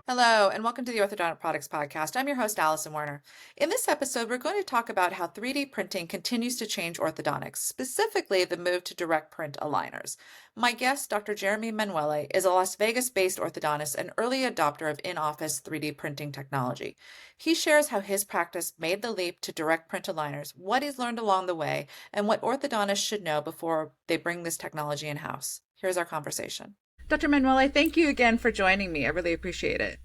Hello, and welcome to the Orthodontic Products Podcast. I'm your host, Alison Werner. In this episode, we're going to talk about how 3D printing continues to change orthodontics, specifically the move to direct print aligners. My guest, Dr. Jeremy Manuele, is a Las Vegas-based orthodontist and early adopter of in-office 3D printing technology. He shares how his practice made the leap to direct print aligners, what he's learned along the way, and what orthodontists should know before they bring this technology in-house. Here's our conversation. Dr. Manuele, thank you again for joining me. I really appreciate it.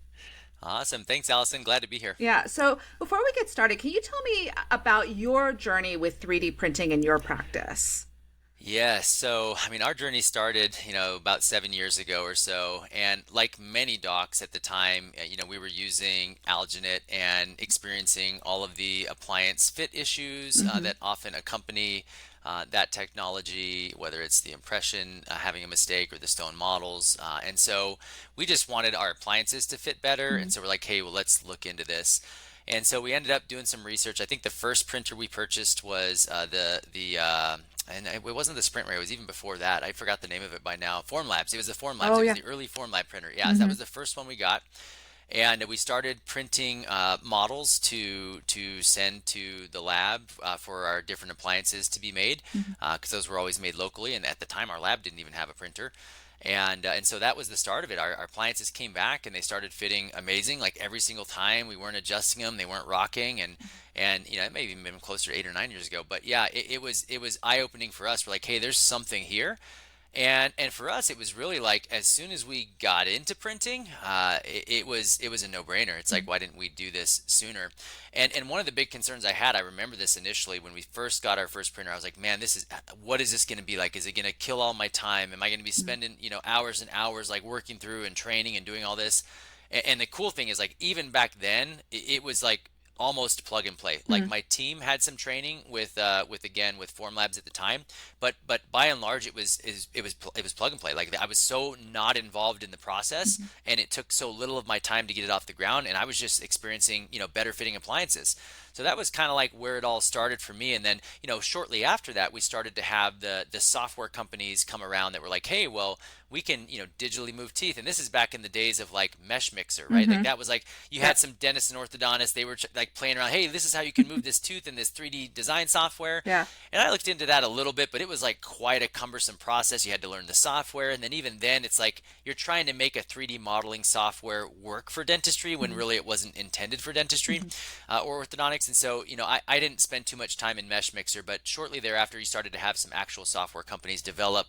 Awesome. Thanks, Allison. Glad to be here. Yeah. So before we get started, can you tell me about your journey with 3D printing in your practice? Yes. So, our journey started, about 7 years ago or so. And like many docs at the time, we were using alginate and experiencing all of the appliance fit issues that often accompany that technology, whether it's the impression having a mistake or the stone models. And so we just wanted our appliances to fit better. And so we're like, hey, well, let's look into this. And so we ended up doing some research. I think the first printer we purchased was and it wasn't the Sprint Ray. It was even before that. I forgot the name of it by now. Formlabs. It was the Formlabs. Oh, It yeah. was the early Formlab printer. Yeah, so that was the first one we got. And we started printing models to send to the lab for our different appliances to be made, because those were always made locally. And at the time, our lab didn't even have a printer. And so that was the start of it. Our appliances came back and they started fitting amazing. Like every single time, we weren't adjusting them, they weren't rocking, and it may have even been closer to 8 or 9 years ago. But yeah, it was eye opening for us. We're like, hey, there's something here. And for us, it was really like as soon as we got into printing, it was a no-brainer. It's like, why didn't we do this sooner? And one of the big concerns I had, I remember this initially when we first got our first printer. I was like, man, what is this going to be like? Is it going to kill all my time? Am I going to be spending hours and hours like working through and training and doing all this? And the cool thing is, like, even back then, it was like almost plug and play. Like my team had some training with Formlabs at the time, but by and large it was plug and play. Like I was so not involved in the process, and it took so little of my time to get it off the ground, and I was just experiencing better fitting appliances. So that was kind of like where it all started for me. And then shortly after that, we started to have the software companies come around that were like, hey, well, we can digitally move teeth. And this is back in the days of like Mesh Mixer, right? Like that was like you had some dentists and orthodontists, they were like playing around, hey, this is how you can move this tooth in this 3D design software. Yeah. And I looked into that a little bit, but it was like quite a cumbersome process. You had to learn the software, and then even then it's like you're trying to make a 3D modeling software work for dentistry when really it wasn't intended for dentistry or orthodontics. And so I didn't spend too much time in Mesh Mixer, but shortly thereafter you started to have some actual software companies develop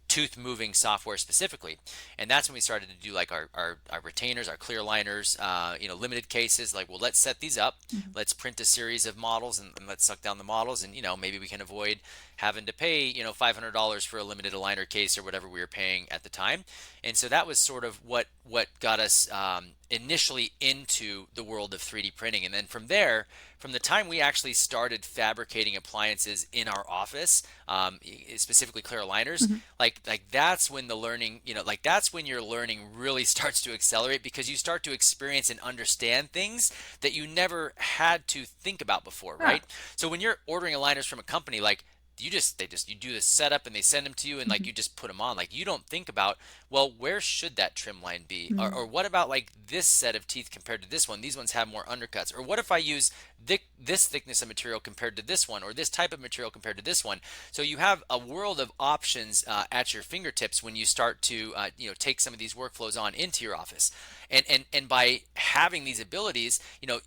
tooth moving software specifically. And that's when we started to do like our retainers, our clear liners, limited cases. Like, well, let's set these up, let's print a series of models, and let's suck down the models, and maybe we can avoid having to pay $500 for a limited aligner case or whatever we were paying at the time. And so that was sort of what got us initially into the world of 3D printing. And then from there, from the time we actually started fabricating appliances in our office, specifically clear aligners, like that's when the learning, that's when your learning really starts to accelerate, because you start to experience and understand things that you never had to think about before, right? So when you're ordering aligners from a company, like you do the setup and they send them to you, and like you just put them on. Like you don't think about, well, where should that trim line be, or what about like this set of teeth compared to this one? These ones have more undercuts. Or what if I use this thickness of material compared to this one, or this type of material compared to this one? So you have a world of options at your fingertips when you start to take some of these workflows on into your office. And by having these abilities,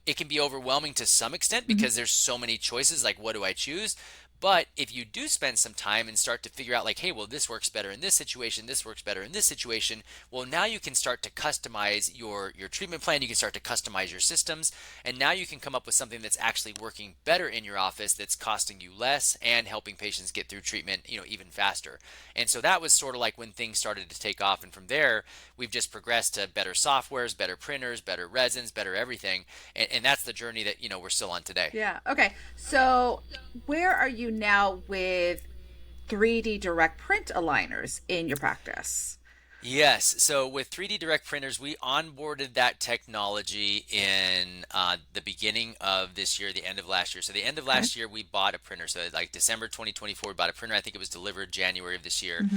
it can be overwhelming to some extent because there's so many choices. Like, what do I choose? But if you do spend some time and start to figure out like, hey, well, this works better in this situation, this works better in this situation, well, now you can start to customize your treatment plan, you can start to customize your systems, and now you can come up with something that's actually working better in your office, that's costing you less and helping patients get through treatment, even faster. And so that was sort of like when things started to take off, and from there, we've just progressed to better softwares, better printers, better resins, better everything, and that's the journey that, we're still on today. Yeah. Okay. So where are you now with 3D direct print aligners in your practice? Yes. So with 3D direct printers, we onboarded that technology in the beginning of this year, the end of last year. So the end of last year, we bought a printer. So like December 2024, we bought a printer. I think it was delivered January of this year.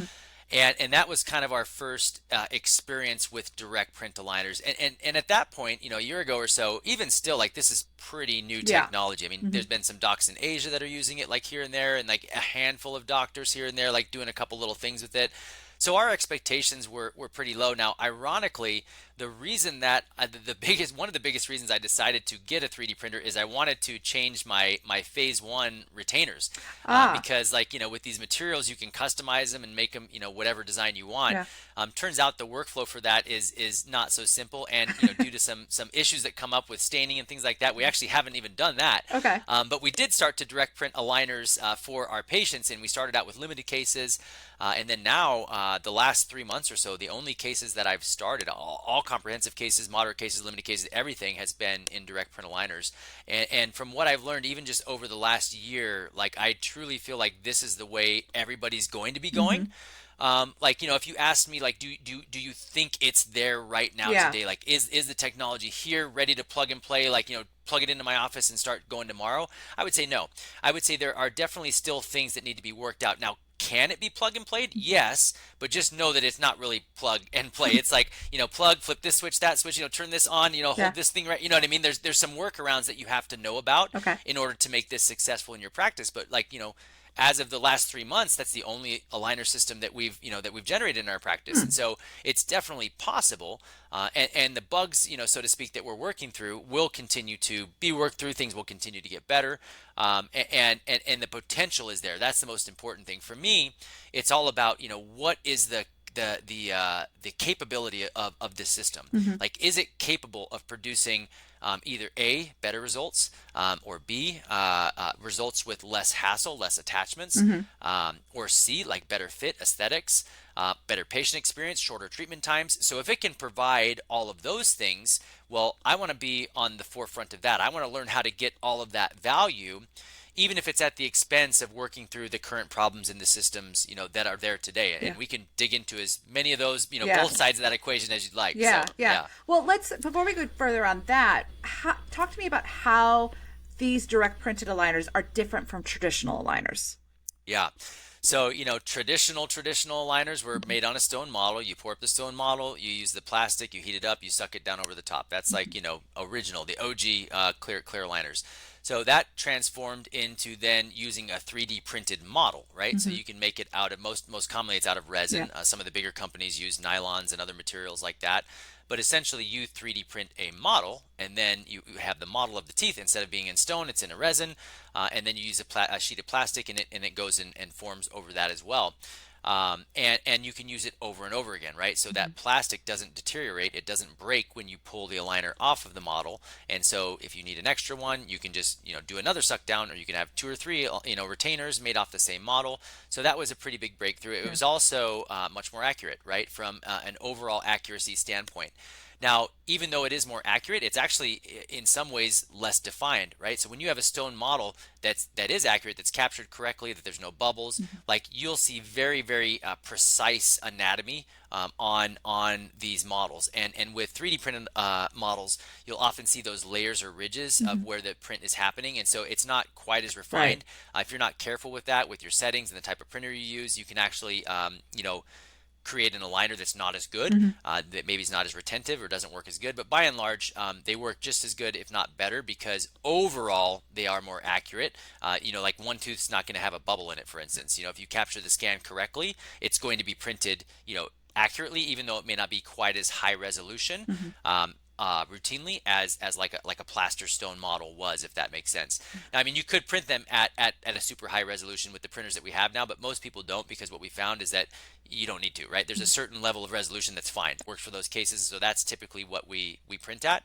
And that was kind of our first experience with direct print aligners. And at that point, a year ago or so, even still, like, this is pretty new Yeah. technology. I mean, Hmm. there's been some docs in Asia that are using it, like, here and there, and like a handful of doctors here and there, like, doing a couple little things with it. So our expectations were pretty low. Now, ironically, the reason that one of the biggest reasons I decided to get a 3D printer is I wanted to change my phase one retainers, Ah, because, like, with these materials you can customize them and make them whatever design you want. yeah. Turns out the workflow for that is not so simple, and due to some issues that come up with staining and things like that, we actually haven't even done that. Okay. But we did start to direct print aligners for our patients, and we started out with limited cases. And then now, the last 3 months or so, the only cases that I've started, all comprehensive cases, moderate cases, limited cases, everything has been in direct print aligners. And from what I've learned, even just over the last year, like, I truly feel like this is the way everybody's going to be going. Hmm. Like, if you asked me, like, do you think it's there right now Yeah. today? Like, is the technology here ready to plug and play? Like, plug it into my office and start going tomorrow? I would say no. I would say there are definitely still things that need to be worked out. Now, can it be plug and played? Yes, but just know that it's not really plug and play. It's like, plug, flip this switch, that switch, turn this on, Yeah. hold this thing right. You know what I mean? There's some workarounds that you have to know about Okay. in order to make this successful in your practice. But, like, as of the last 3 months, that's the only aligner system that we've generated in our practice. Hmm. And so it's definitely possible. And the bugs, so to speak, that we're working through will continue to be worked through. Things will continue to get better. And the potential is there. That's the most important thing for me. It's all about, what is the capability of this system. Hmm. Like, is it capable of producing either A, better results, or B, results with less hassle, less attachments, Hmm. or C, like better fit, aesthetics, better patient experience, shorter treatment times. So if it can provide all of those things, well, I want to be on the forefront of that. I want to learn how to get all of that value, even if it's at the expense of working through the current problems in the systems, that are there today. Yeah. And we can dig into as many of those, Yeah. both sides of that equation as you'd like. Yeah. So, Yeah. yeah. Well, before we go further on that, talk to me about how these direct printed aligners are different from traditional aligners. Yeah. So, traditional aligners were made on a stone model. You pour up the stone model, you use the plastic, you heat it up, you suck it down over the top. That's like, original, the OG clear aligners. So that transformed into then using a 3D printed model, right? So Hmm. you can make it out of most commonly it's out of Yeah. resin. Some of the bigger companies use nylons and other materials like that. But essentially, you 3D print a model, and then you have the model of the teeth. Instead of being in stone, it's in a resin, and then you use a sheet of plastic, and it goes in and forms over that as well. And you can use it over and over again, right? So Hmm. that plastic doesn't deteriorate, it doesn't break when you pull the aligner off of the model. And so if you need an extra one, you can just do another suck down, or you can have two or three retainers made off the same model. So that was a pretty big breakthrough. It Yeah. was also much more accurate, right, from an overall accuracy standpoint. Now, even though it is more accurate, it's actually in some ways less defined, right? So when you have a stone model that is accurate, that's captured correctly, that there's no bubbles, Hmm. like, you'll see very, very precise anatomy on these models. And with 3D printed models, you'll often see those layers or ridges Hmm. of where the print is happening, and so it's not quite as Right. refined. If you're not careful with that, with your settings and the type of printer you use, you can actually, create an aligner that's not as good, Hmm. that maybe is not as retentive or doesn't work as good. But by and large, they work just as good, if not better, because overall they are more accurate. Like, one tooth's not going to have a bubble in it, for instance. If you capture the scan correctly, it's going to be printed, accurately, even though it may not be quite as high resolution. Hmm. Routinely as like a plaster stone model was, if that makes sense. Now, I mean, you could print them at a super high resolution with the printers that we have now, but most people don't, because what we found is that you don't need to, right? There's a certain level of resolution that's fine, works for those cases. So that's typically what we print at,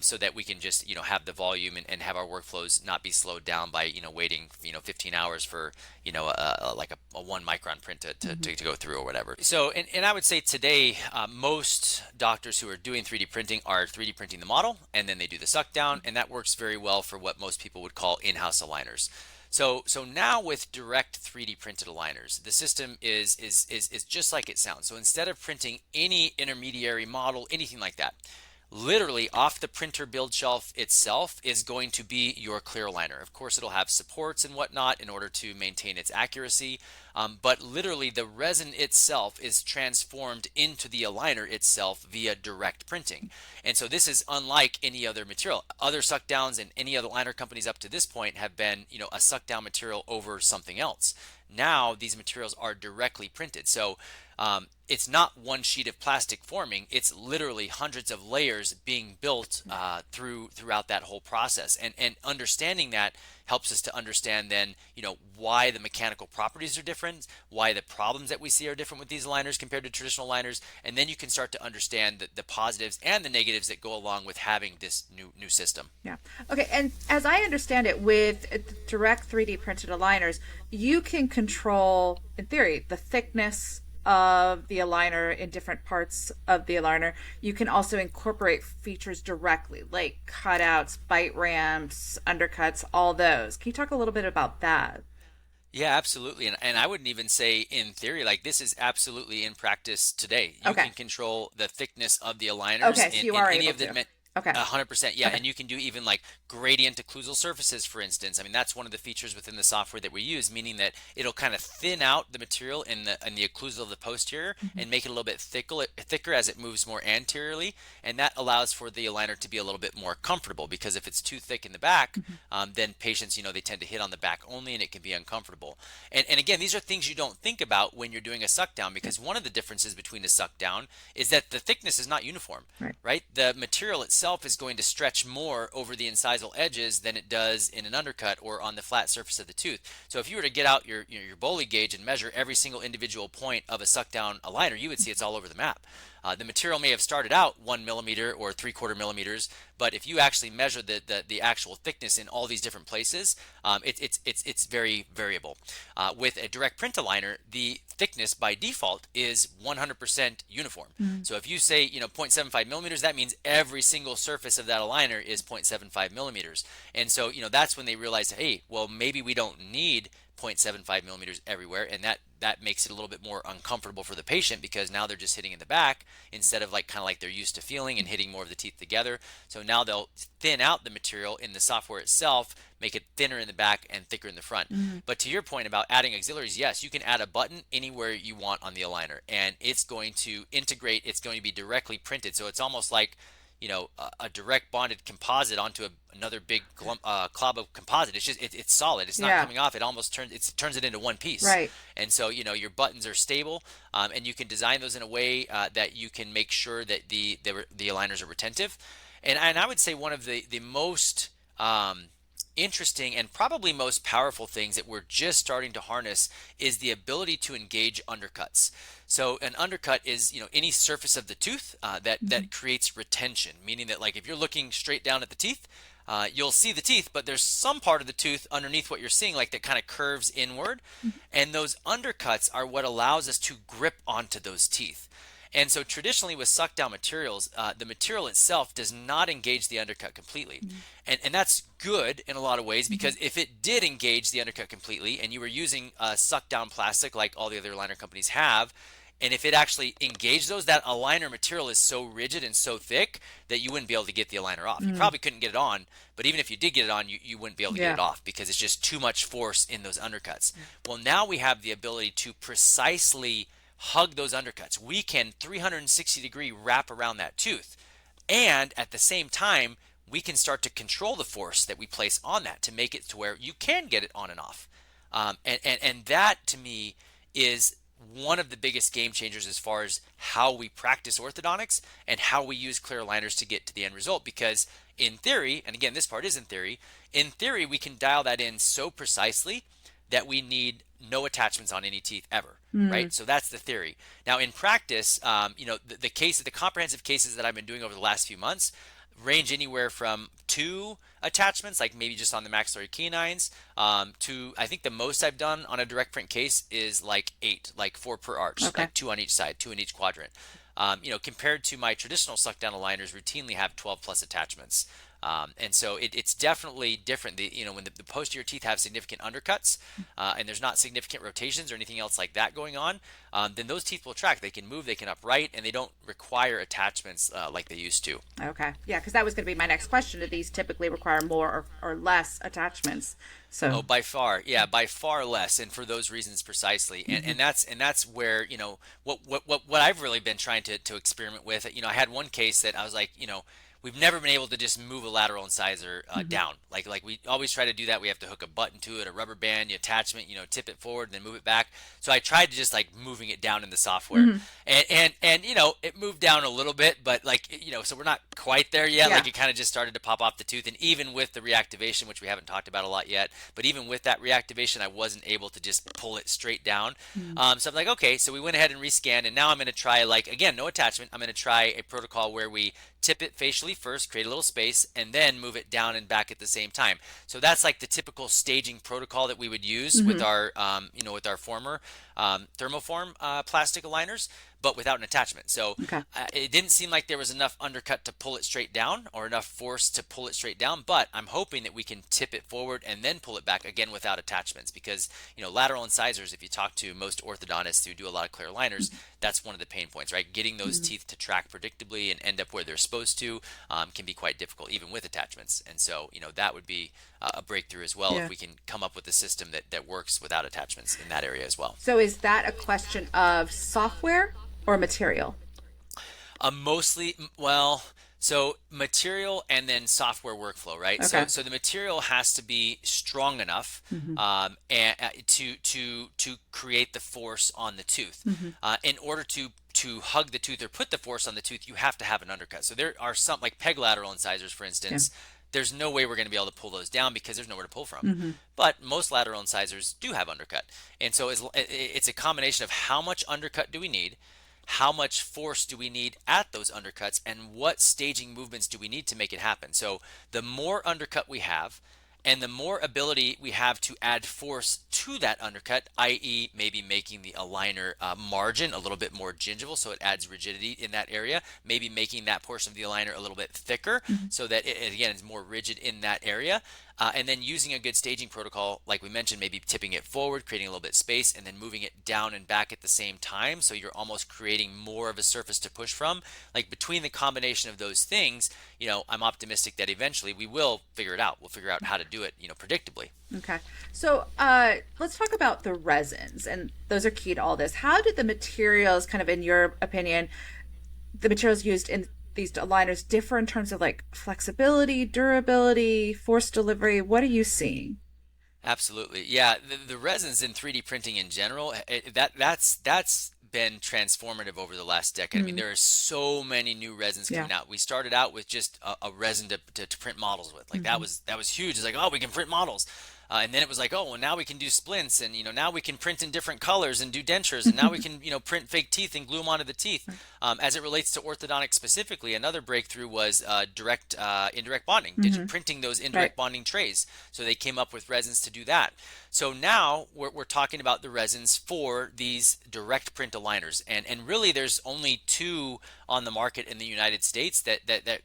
so that we can just have the volume and have our workflows not be slowed down by waiting 15 hours for like a 1 micron print to go through or whatever. So and I would say today, most doctors who are doing 3D printing are 3D printing the model, and then they do the suck down, and that works very well for what most people would call in-house aligners. So now with direct 3D printed aligners, the system is just like it sounds. So instead of printing any intermediary model, anything like that, literally off the printer build shelf itself is going to be your clear aligner. Of course, it'll have supports and whatnot in order to maintain its accuracy, but literally the resin itself is transformed into the aligner itself via direct printing. And so this is unlike any other material. Other suck downs and any other liner companies up to this point have been, a suck down material over something else. Now these materials are directly printed. So it's not one sheet of plastic forming. It's literally hundreds of layers being built throughout that whole process. And understanding that helps us to understand then, why the mechanical properties are different, why the problems that we see are different with these aligners compared to traditional aligners. And then you can start to understand the positives and the negatives that go along with having this new system. Yeah. Okay. And as I understand it, with direct 3D printed aligners, you can control, in theory, the thickness of the aligner in different parts of the aligner. You can also incorporate features directly, like cutouts, bite ramps, undercuts, all those. Can you talk a little bit about that? Yeah, absolutely. And I wouldn't even say in theory, like this is absolutely in practice today. You Okay. can control the thickness of the aligners Okay. So in, you in are any able of the to. Okay. 100%, yeah, Okay. and you can do even like gradient occlusal surfaces, for instance. I mean, that's one of the features within the software that we use, meaning that it'll kind of thin out the material in the occlusal of the posterior and make it a little bit thicker as it moves more anteriorly, and that allows for the aligner to be a little bit more comfortable. Because if it's too thick in the back, then patients, they tend to hit on the back only, and it can be uncomfortable. And again, these are things you don't think about when you're doing a suck down, because one of the differences between a suck down is that the thickness is not uniform, right? The material itself is going to stretch more over the incisal edges than it does in an undercut or on the flat surface of the tooth. So if you were to get out your Bowley gauge and measure every single individual point of a suck down aligner, you would see it's all over the map. The material may have started out 1 millimeter or 3/4 millimeters, but if you actually measure the actual thickness in all these different places, it's very variable. With a direct print aligner, the thickness by default is 100% uniform. So if you say 0.75 millimeters, that means every single surface of that aligner is 0.75 millimeters. And so that's when they realize, hey, well, maybe we don't need 0.75 millimeters everywhere, and that makes it a little bit more uncomfortable for the patient, because now they're just hitting in the back instead of kind of like they're used to feeling and hitting more of the teeth together. So now they'll thin out the material in the software itself, make it thinner in the back and thicker in the front. But to your point about adding auxiliaries, yes, you can add a button anywhere you want on the aligner, and it's going to integrate. It's going to be directly printed, so it's almost like a direct bonded composite onto another big glob of composite. It's just it's solid. It's not coming off. It almost turns it into one piece. Right. And so your buttons are stable, and you can design those in a way that you can make sure that the aligners are retentive. And I would say one of the most interesting and probably most powerful things that we're just starting to harness is the ability to engage undercuts. So an undercut is any surface of the tooth that creates retention, meaning that like if you're looking straight down at the teeth, you'll see the teeth, but there's some part of the tooth underneath what you're seeing, like that kind of curves inward, and those undercuts are what allows us to grip onto those teeth. And so traditionally with suck down materials, the material itself does not engage the undercut completely. And that's good in a lot of ways, because if it did engage the undercut completely and you were using suck down plastic like all the other aligner companies have, and if it actually engaged those, that aligner material is so rigid and so thick that you wouldn't be able to get the aligner off. You probably couldn't get it on, but even if you did get it on, you wouldn't be able to get it off, because it's just too much force in those undercuts. Well, now we have the ability to precisely hug those undercuts. We can 360-degree wrap around that tooth, and at the same time we can start to control the force that we place on that to make it to where you can get it on and off. And that to me is one of the biggest game changers as far as how we practice orthodontics and how we use clear aligners to get to the end result. Because in theory, and again this part is in theory we can dial that in so precisely that we need no attachments on any teeth ever, right? So that's the theory. Now in practice, the comprehensive cases that I've been doing over the last few months range anywhere from 2 attachments, like maybe just on the maxillary canines, to I think the most I've done on a direct print case is like 8, like 4 per arch, like 2 on each side, 2 in each quadrant. Compared to my traditional suck down aligners routinely have 12 plus attachments. And so it's definitely different. When the posterior teeth have significant undercuts and there's not significant rotations or anything else like that going on, then those teeth will track. They can move, they can upright, and they don't require attachments like they used to. Okay. Yeah, because that was going to be my next question. Do these typically require more or less attachments? So. Oh, by far, yeah, by far less, and for those reasons precisely, and that's where what I've really been trying to experiment with. I had one case that I was like, we've never been able to just move a lateral incisor down. Like we always try to do that. We have to hook a button to it, a rubber band, attachment, tip it forward and then move it back. So I tried to just like moving it down in the software, and it moved down a little bit, but so we're not quite there yet. Yeah. Like it kind of just started to pop off the tooth, and even with the reactivation, which we haven't talked about a lot yet, but even with that reactivation, I wasn't able to just pull it straight down. So I'm like, okay, so we went ahead and rescanned, and now I'm going to try, like, again, no attachment. I'm going to try a protocol where we tip it facially first, create a little space, and then move it down and back at the same time. So that's like the typical staging protocol that we would use with our, with our former thermoform plastic aligners, but without an attachment. So it didn't seem like there was enough undercut to pull it straight down or enough force to pull it straight down, but I'm hoping that we can tip it forward and then pull it back again without attachments, because lateral incisors, if you talk to most orthodontists who do a lot of clear aligners, that's one of the pain points, right? Getting those teeth to track predictably and end up where they're supposed to can be quite difficult even with attachments. And so that would be a breakthrough as well if we can come up with a system that works without attachments in that area as well. So is that a question of software or material? Mostly, so material and then software workflow, right? Okay. So the material has to be strong enough and to create the force on the tooth. In order to hug the tooth or put the force on the tooth, you have to have an undercut. So there are some, like peg lateral incisors, for instance. There's no way we're going to be able to pull those down because there's nowhere to pull from. But most lateral incisors do have undercut. And so it's a combination of how much undercut do we need, how much force do we need at those undercuts, and what staging movements do we need to make it happen. So the more undercut we have, and the more ability we have to add force to that undercut, i.e. maybe making the aligner margin a little bit more gingival so it adds rigidity in that area, maybe making that portion of the aligner a little bit thicker so that it again is more rigid in that area. And then using a good staging protocol, like we mentioned, maybe tipping it forward, creating a little bit of space, and then moving it down and back at the same time. So you're almost creating more of a surface to push from. Like between the combination of those things, I'm optimistic that eventually we will figure it out. We'll figure out how to do it, predictably. Okay. So let's talk about the resins, and those are key to all this. How did the materials, kind of in your opinion, the materials used in these aligners differ in terms of like flexibility, durability, force delivery? What are you seeing? Absolutely. Yeah. The resins in 3D printing in general, that's been transformative over the last decade. I mean, there are so many new resins coming out. We started out with just a resin to print models with. Like that was huge. It's like, oh, we can print models. And then it was like, oh, well, now we can do splints, and now we can print in different colors and do dentures, and now we can print fake teeth and glue them onto the teeth. As it relates to orthodontics specifically, another breakthrough was indirect bonding, printing those indirect bonding trays. So they came up with resins to do that. So now we're talking about the resins for these direct print aligners, and really there's only two on the market in the United States that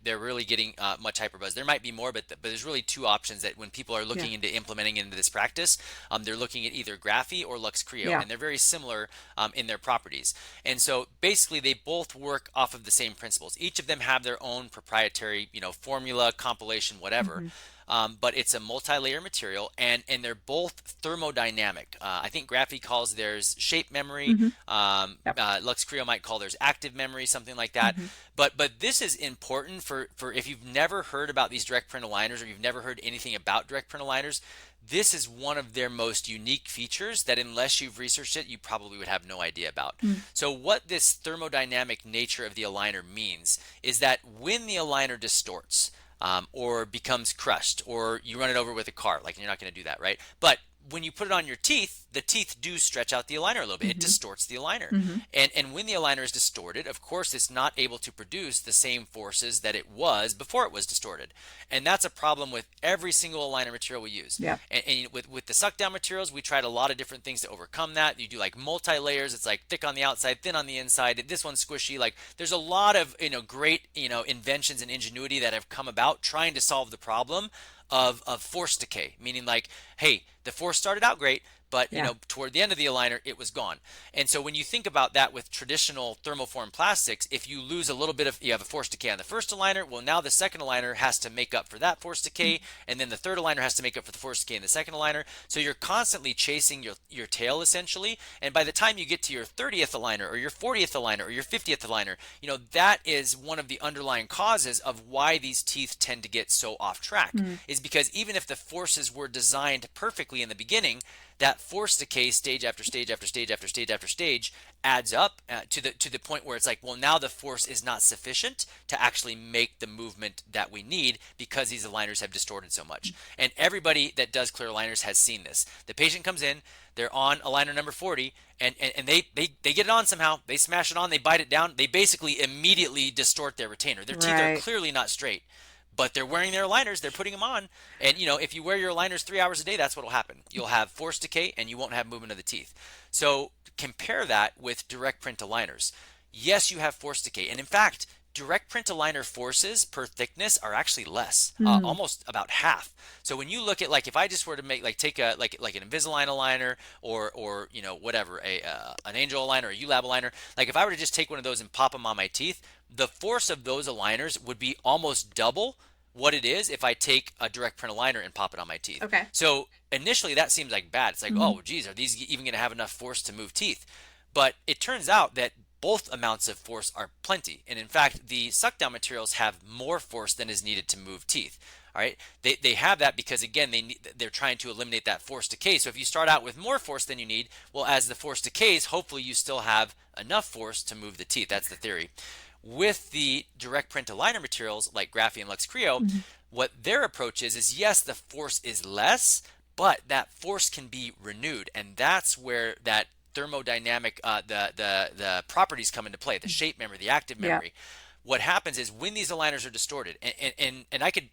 they're really getting much hyper buzz. There might be more, but there's really two options that when people are looking into implementing into this practice, they're looking at either Graphy or Lux Creo, and they're very similar in their properties. And so basically they both work off of the same principles. Each of them have their own proprietary, formula, compilation, whatever. But it's a multi-layer material, and they're both thermodynamic. I think Graphy calls theirs shape memory. Lux Creo might call theirs active memory, something like that. But this is important for if you've never heard about these direct print aligners, or you've never heard anything about direct print aligners. This is one of their most unique features that unless you've researched it, you probably would have no idea about. So what this thermodynamic nature of the aligner means is that when the aligner distorts, or becomes crushed, or you run it over with a car, like you're not going to do that, right? But when you put it on your teeth, the teeth do stretch out the aligner a little bit. It distorts the aligner. And when the aligner is distorted, of course, it's not able to produce the same forces that it was before it was distorted. And that's a problem with every single aligner material we use. Yeah. And with the suck down materials, we tried a lot of different things to overcome that. You do like multi-layers. It's like thick on the outside, thin on the inside. This one's squishy. Like there's a lot of, great, inventions and ingenuity that have come about trying to solve the problem of force decay, meaning like, hey, the force started out great, but toward the end of the aligner, it was gone. And so when you think about that with traditional thermoformed plastics, if you lose a little bit of, you have a force decay on the first aligner, well, now the second aligner has to make up for that force decay, and then the third aligner has to make up for the force decay in the second aligner. So you're constantly chasing your tail essentially, and by the time you get to your 30th aligner or your 40th aligner or your 50th aligner, that is one of the underlying causes of why these teeth tend to get so off track, is because even if the forces were designed perfectly in the beginning, that force decay stage after stage after stage after stage after stage adds up to the point where it's like, well, now the force is not sufficient to actually make the movement that we need because these aligners have distorted so much. And everybody that does clear aligners has seen this. The patient comes in, they're on aligner number 40, and they get it on somehow. They smash it on, they bite it down. They basically immediately distort their retainer. Their teeth are clearly not straight, but they're wearing their aligners, they're putting them on. And if you wear your aligners 3 hours a day, that's what will happen. You'll have force decay and you won't have movement of the teeth. So compare that with direct print aligners. Yes, you have force decay. And in fact, direct print aligner forces per thickness are actually less, almost about half. So when you look at, like, if I just were to make, like, take a like an Invisalign aligner or whatever, an Angel aligner or a ULab aligner, like if I were to just take one of those and pop them on my teeth, the force of those aligners would be almost double what it is if I take a direct print aligner and pop it on my teeth. Okay. So initially that seems like bad. It's like, oh geez, are these even going to have enough force to move teeth? But it turns out that both amounts of force are plenty. And in fact, the suck down materials have more force than is needed to move teeth. All right, they have that because, again, they're trying to eliminate that force decay. So if you start out with more force than you need, well, as the force decays, hopefully you still have enough force to move the teeth. That's the theory. With the direct print aligner materials like Graphene and Lux Creo, what their approach is yes, the force is less, but that force can be renewed, and that's where that thermodynamic, the properties come into play, the shape memory, the active memory. What happens is when these aligners are distorted, and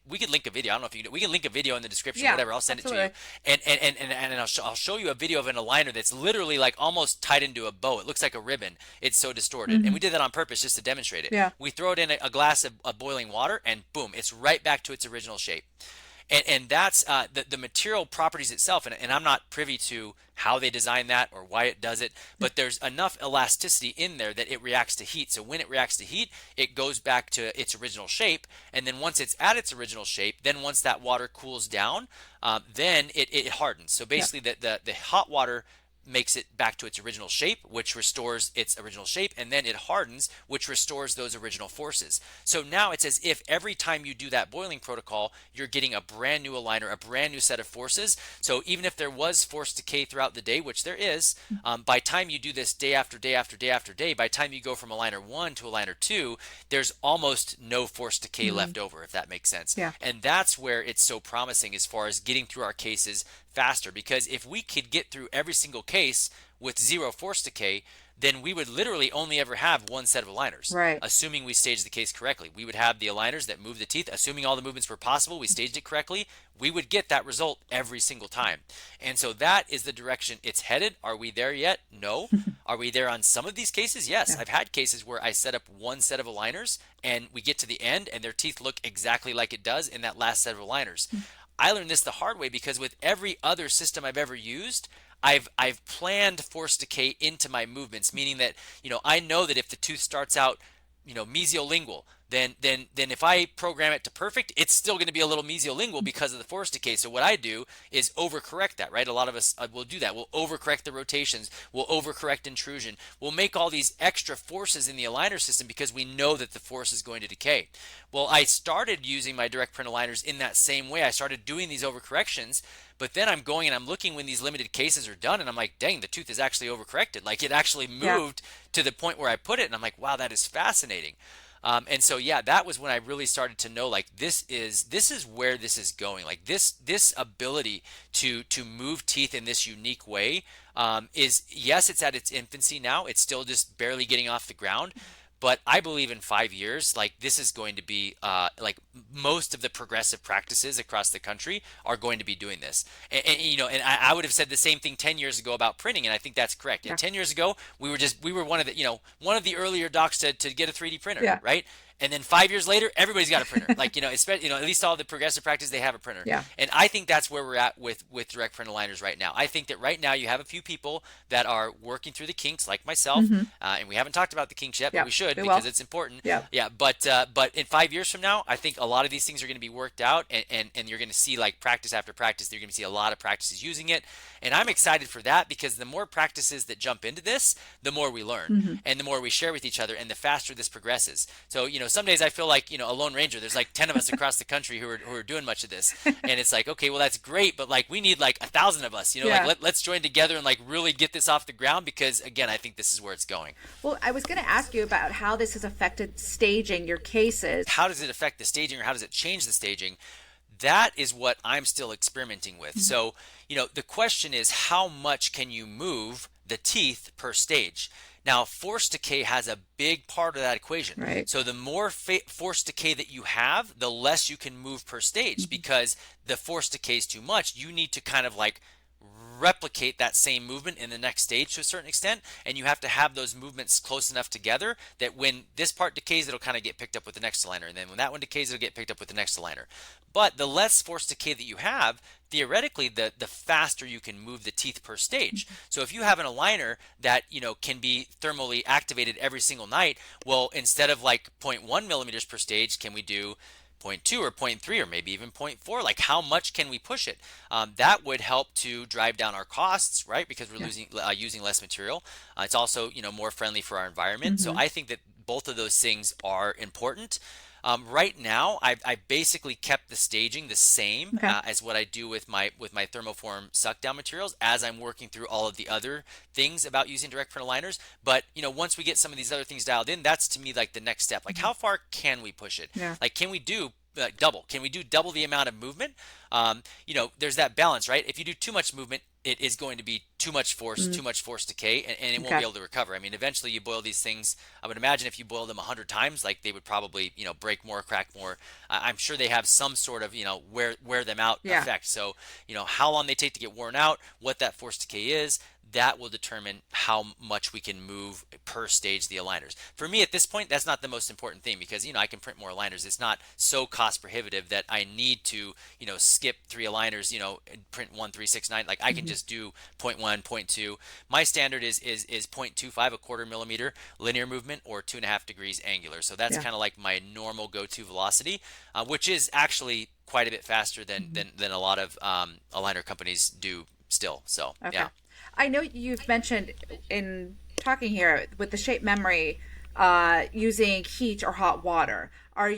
we could link a video. I don't know if we can link a video in the description, whatever. I'll send it to you, and I'll show you a video of an aligner that's literally like almost tied into a bow. It looks like a ribbon. It's so distorted, and we did that on purpose just to demonstrate it. Yeah. We throw it in a glass of boiling water, and boom, it's right back to its original shape. And that's the material properties itself, and I'm not privy to how they design that or why it does it, but there's enough elasticity in there that it reacts to heat. So when it reacts to heat, it goes back to its original shape, and then once it's at its original shape, then once that water cools down, then it hardens. So basically the hot water makes it back to its original shape, which restores its original shape, and then it hardens, which restores those original forces. So now it's as if every time you do that boiling protocol, you're getting a brand new aligner, a brand new set of forces. So even if there was force decay throughout the day, which there is, by time you do this day after day after day after day, by time you go from aligner 1 to aligner 2, there's almost no force decay left over, if that makes sense. Yeah. And that's where it's so promising as far as getting through our cases faster, because if we could get through every single case with zero force decay, then we would literally only ever have one set of aligners. Right. Assuming we staged the case correctly. We would have the aligners that move the teeth, assuming all the movements were possible, we staged it correctly, we would get that result every single time. And so that is the direction it's headed. Are we there yet? No. Are we there on some of these cases? Yes. Yeah. I've had cases where I set up one set of aligners and we get to the end and their teeth look exactly like it does in that last set of aligners. I learned this the hard way because with every other system I've ever used, I've planned force decay into my movements, meaning that, I know that if the tooth starts out, mesiolingual, then if I program it to perfect, it's still going to be a little mesiolingual because of the force decay. So what I do is overcorrect that, right? A lot of us will do that. We'll overcorrect the rotations. We'll overcorrect intrusion. We'll make all these extra forces in the aligner system because we know that the force is going to decay. Well, I started using my direct print aligners in that same way. I started doing these overcorrections, but then I'm going and I'm looking when these limited cases are done, and I'm like, dang, the tooth is actually overcorrected. Like it actually moved to the point where I put it, and I'm like, wow, that is fascinating. And so, yeah, that was when I really started to know, like, this is where this is going. Like, this ability to move teeth in this unique way is, yes, it's at its infancy now. It's still just barely getting off the ground. But I believe in 5 years, like, this is going to be like most of the progressive practices across the country are going to be doing this. And I would have said the same thing 10 years ago about printing, and I think that's correct. Yeah. And 10 years ago, we were one of the earlier docs to get a 3D printer, Yeah. right? And then 5 years later, everybody's got a printer. Like, especially, at least all the progressive practice, they have a printer. Yeah. And I think that's where we're at with direct print aligners right now. I think that right now you have a few people that are working through the kinks, like myself, and we haven't talked about the kinks yet, but we should, because it's important. Yeah. Yeah. But in 5 years from now, I think a lot of these things are going to be worked out, and you're going to see, like, practice after practice. You're going to see a lot of practices using it, and I'm excited for that, because the more practices that jump into this, the more we learn, and the more we share with each other, and the faster this progresses. So, some days I feel like, a lone ranger. There's like 10 of us across the country who are doing much of this, and it's like, okay, well, that's great, but like, we need like 1,000 of us. Like, let's join together and like really get this off the ground, because again, I think this is where it's going. Well, I was going to ask you about how this has affected staging your cases. How does it affect the staging, or how does it change the staging? That is what I'm still experimenting with. So, the question is, how much can you move the teeth per stage? Now, force decay has a big part of that equation. Right. So the more force decay that you have, the less you can move per stage, because the force decay is too much. You need to kind of like replicate that same movement in the next stage to a certain extent, and you have to have those movements close enough together that when this part decays, it'll kind of get picked up with the next aligner, and then when that one decays, it'll get picked up with the next aligner. But the less force decay that you have, theoretically, the faster you can move the teeth per stage. So if you have an aligner that can be thermally activated every single night, well, instead of like 0.1 millimeters per stage, can we do 0.2 or 0.3 or maybe even 0.4? Like, how much can we push it? That would help to drive down our costs, right? Because we're using less material. It's also more friendly for our environment. So I think that both of those things are important. Right now, I basically kept the staging the same as what I do with my thermoform suck down materials, as I'm working through all of the other things about using direct print aligners. But once we get some of these other things dialed in, that's to me like the next step. Like, how far can we push it? Yeah. Like, can we do double? Can we do double the amount of movement? There's that balance, right? If you do too much movement, it is going to be too much force decay, and it won't be able to recover. I mean, eventually you boil these things. I would imagine if you boil them 100 times, like, they would probably, break more, crack more. I'm sure they have some sort of, wear them out effect. So, how long they take to get worn out, what that force decay is, that will determine how much we can move per stage the aligners. For me, at this point, that's not the most important thing, because I can print more aligners. It's not so cost prohibitive that I need to skip 3 aligners, and print 1, 3, 6, 9. Like, I can just do 0.1, 0.2. My standard is 0.25, a quarter millimeter linear movement, or 2.5 degrees angular. So that's kind of like my normal go-to velocity, which is actually quite a bit faster than a lot of aligner companies do still. So yeah. I know you've mentioned in talking here with the shape memory, using heat or hot water.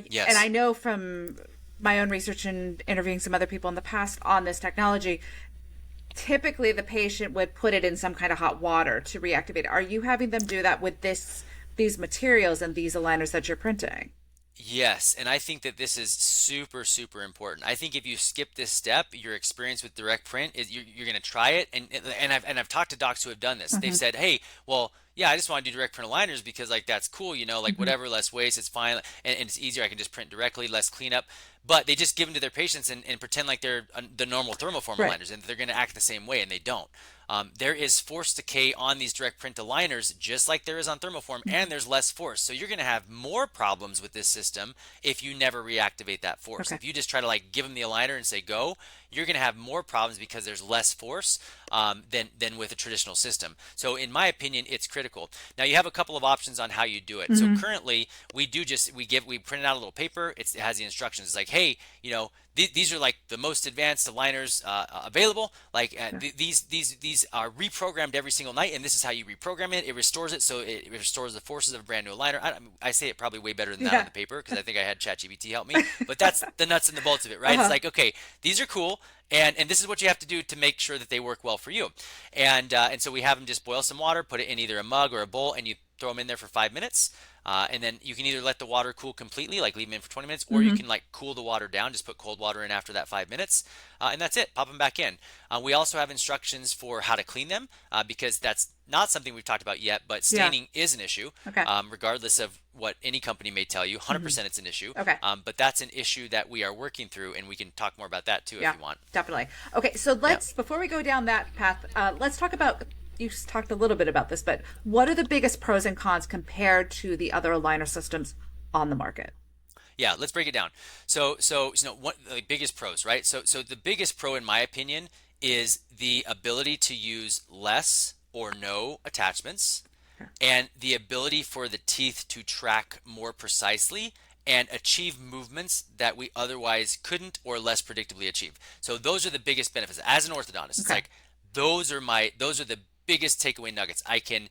Yes. And I know from my own research and interviewing some other people in the past on this technology, typically the patient would put it in some kind of hot water to reactivate. Are you having them do that with these materials and these aligners that you're printing? Yes, and I think that this is super, super important. I think if you skip this step, your experience with direct print is you're going to try it, and I've talked to docs who have done this. They've said, "Hey, well, yeah, I just want to do direct print aligners because like that's cool, like whatever, less waste, it's fine, and it's easier. I can just print directly, less cleanup." But they just give them to their patients and pretend like they're the normal thermoform aligners, and they're going to act the same way, and they don't. There is force decay on these direct print aligners, just like there is on thermoform, and there's less force. So you're going to have more problems with this system if you never reactivate that force. If you just try to like give them the aligner and say go, you're going to have more problems because there's less force than with a traditional system. So in my opinion, it's critical. Now you have a couple of options on how you do it. So currently we print out a little paper. It has the instructions. It's like, hey, these are like the most advanced aligners available. Like these are reprogrammed every single night, and this is how you reprogram it. It restores it, so it restores the forces of a brand new aligner. I say it probably way better than that on the paper because I think I had ChatGPT help me. But that's the nuts and the bolts of it, right? It's like, okay, these are cool, and this is what you have to do to make sure that they work well for you. And so we have them just boil some water, put it in either a mug or a bowl, and you throw them in there for 5 minutes. And then you can either let the water cool completely, like leave them in for 20 minutes, or you can like cool the water down, just put cold water in after that 5 minutes, and that's it. Pop them back in. We also have instructions for how to clean them, because that's not something we've talked about yet, but staining is an issue, regardless of what any company may tell you. 100% it's an issue. But that's an issue that we are working through, and we can talk more about that too if you want. Definitely. Okay, so let's, before we go down that path, let's talk about, you talked a little bit about this, but what are the biggest pros and cons compared to the other aligner systems on the market? Yeah, let's break it down. So what the biggest pros, right? So the biggest pro, in my opinion, is the ability to use less or no attachments, and the ability for the teeth to track more precisely and achieve movements that we otherwise couldn't or less predictably achieve. So those are the biggest benefits. As an orthodontist, it's like those are the biggest takeaway nuggets. I can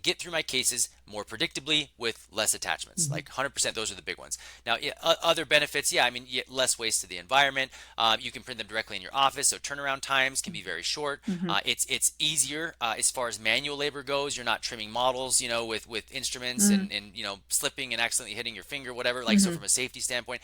get through my cases more predictably with less attachments. Like 100%, those are the big ones. Now, other benefits, I mean, less waste to the environment. You can print them directly in your office, so turnaround times can be very short. It's easier as far as manual labor goes. You're not trimming models, with instruments and slipping and accidentally hitting your finger, whatever. Like, so from a safety standpoint,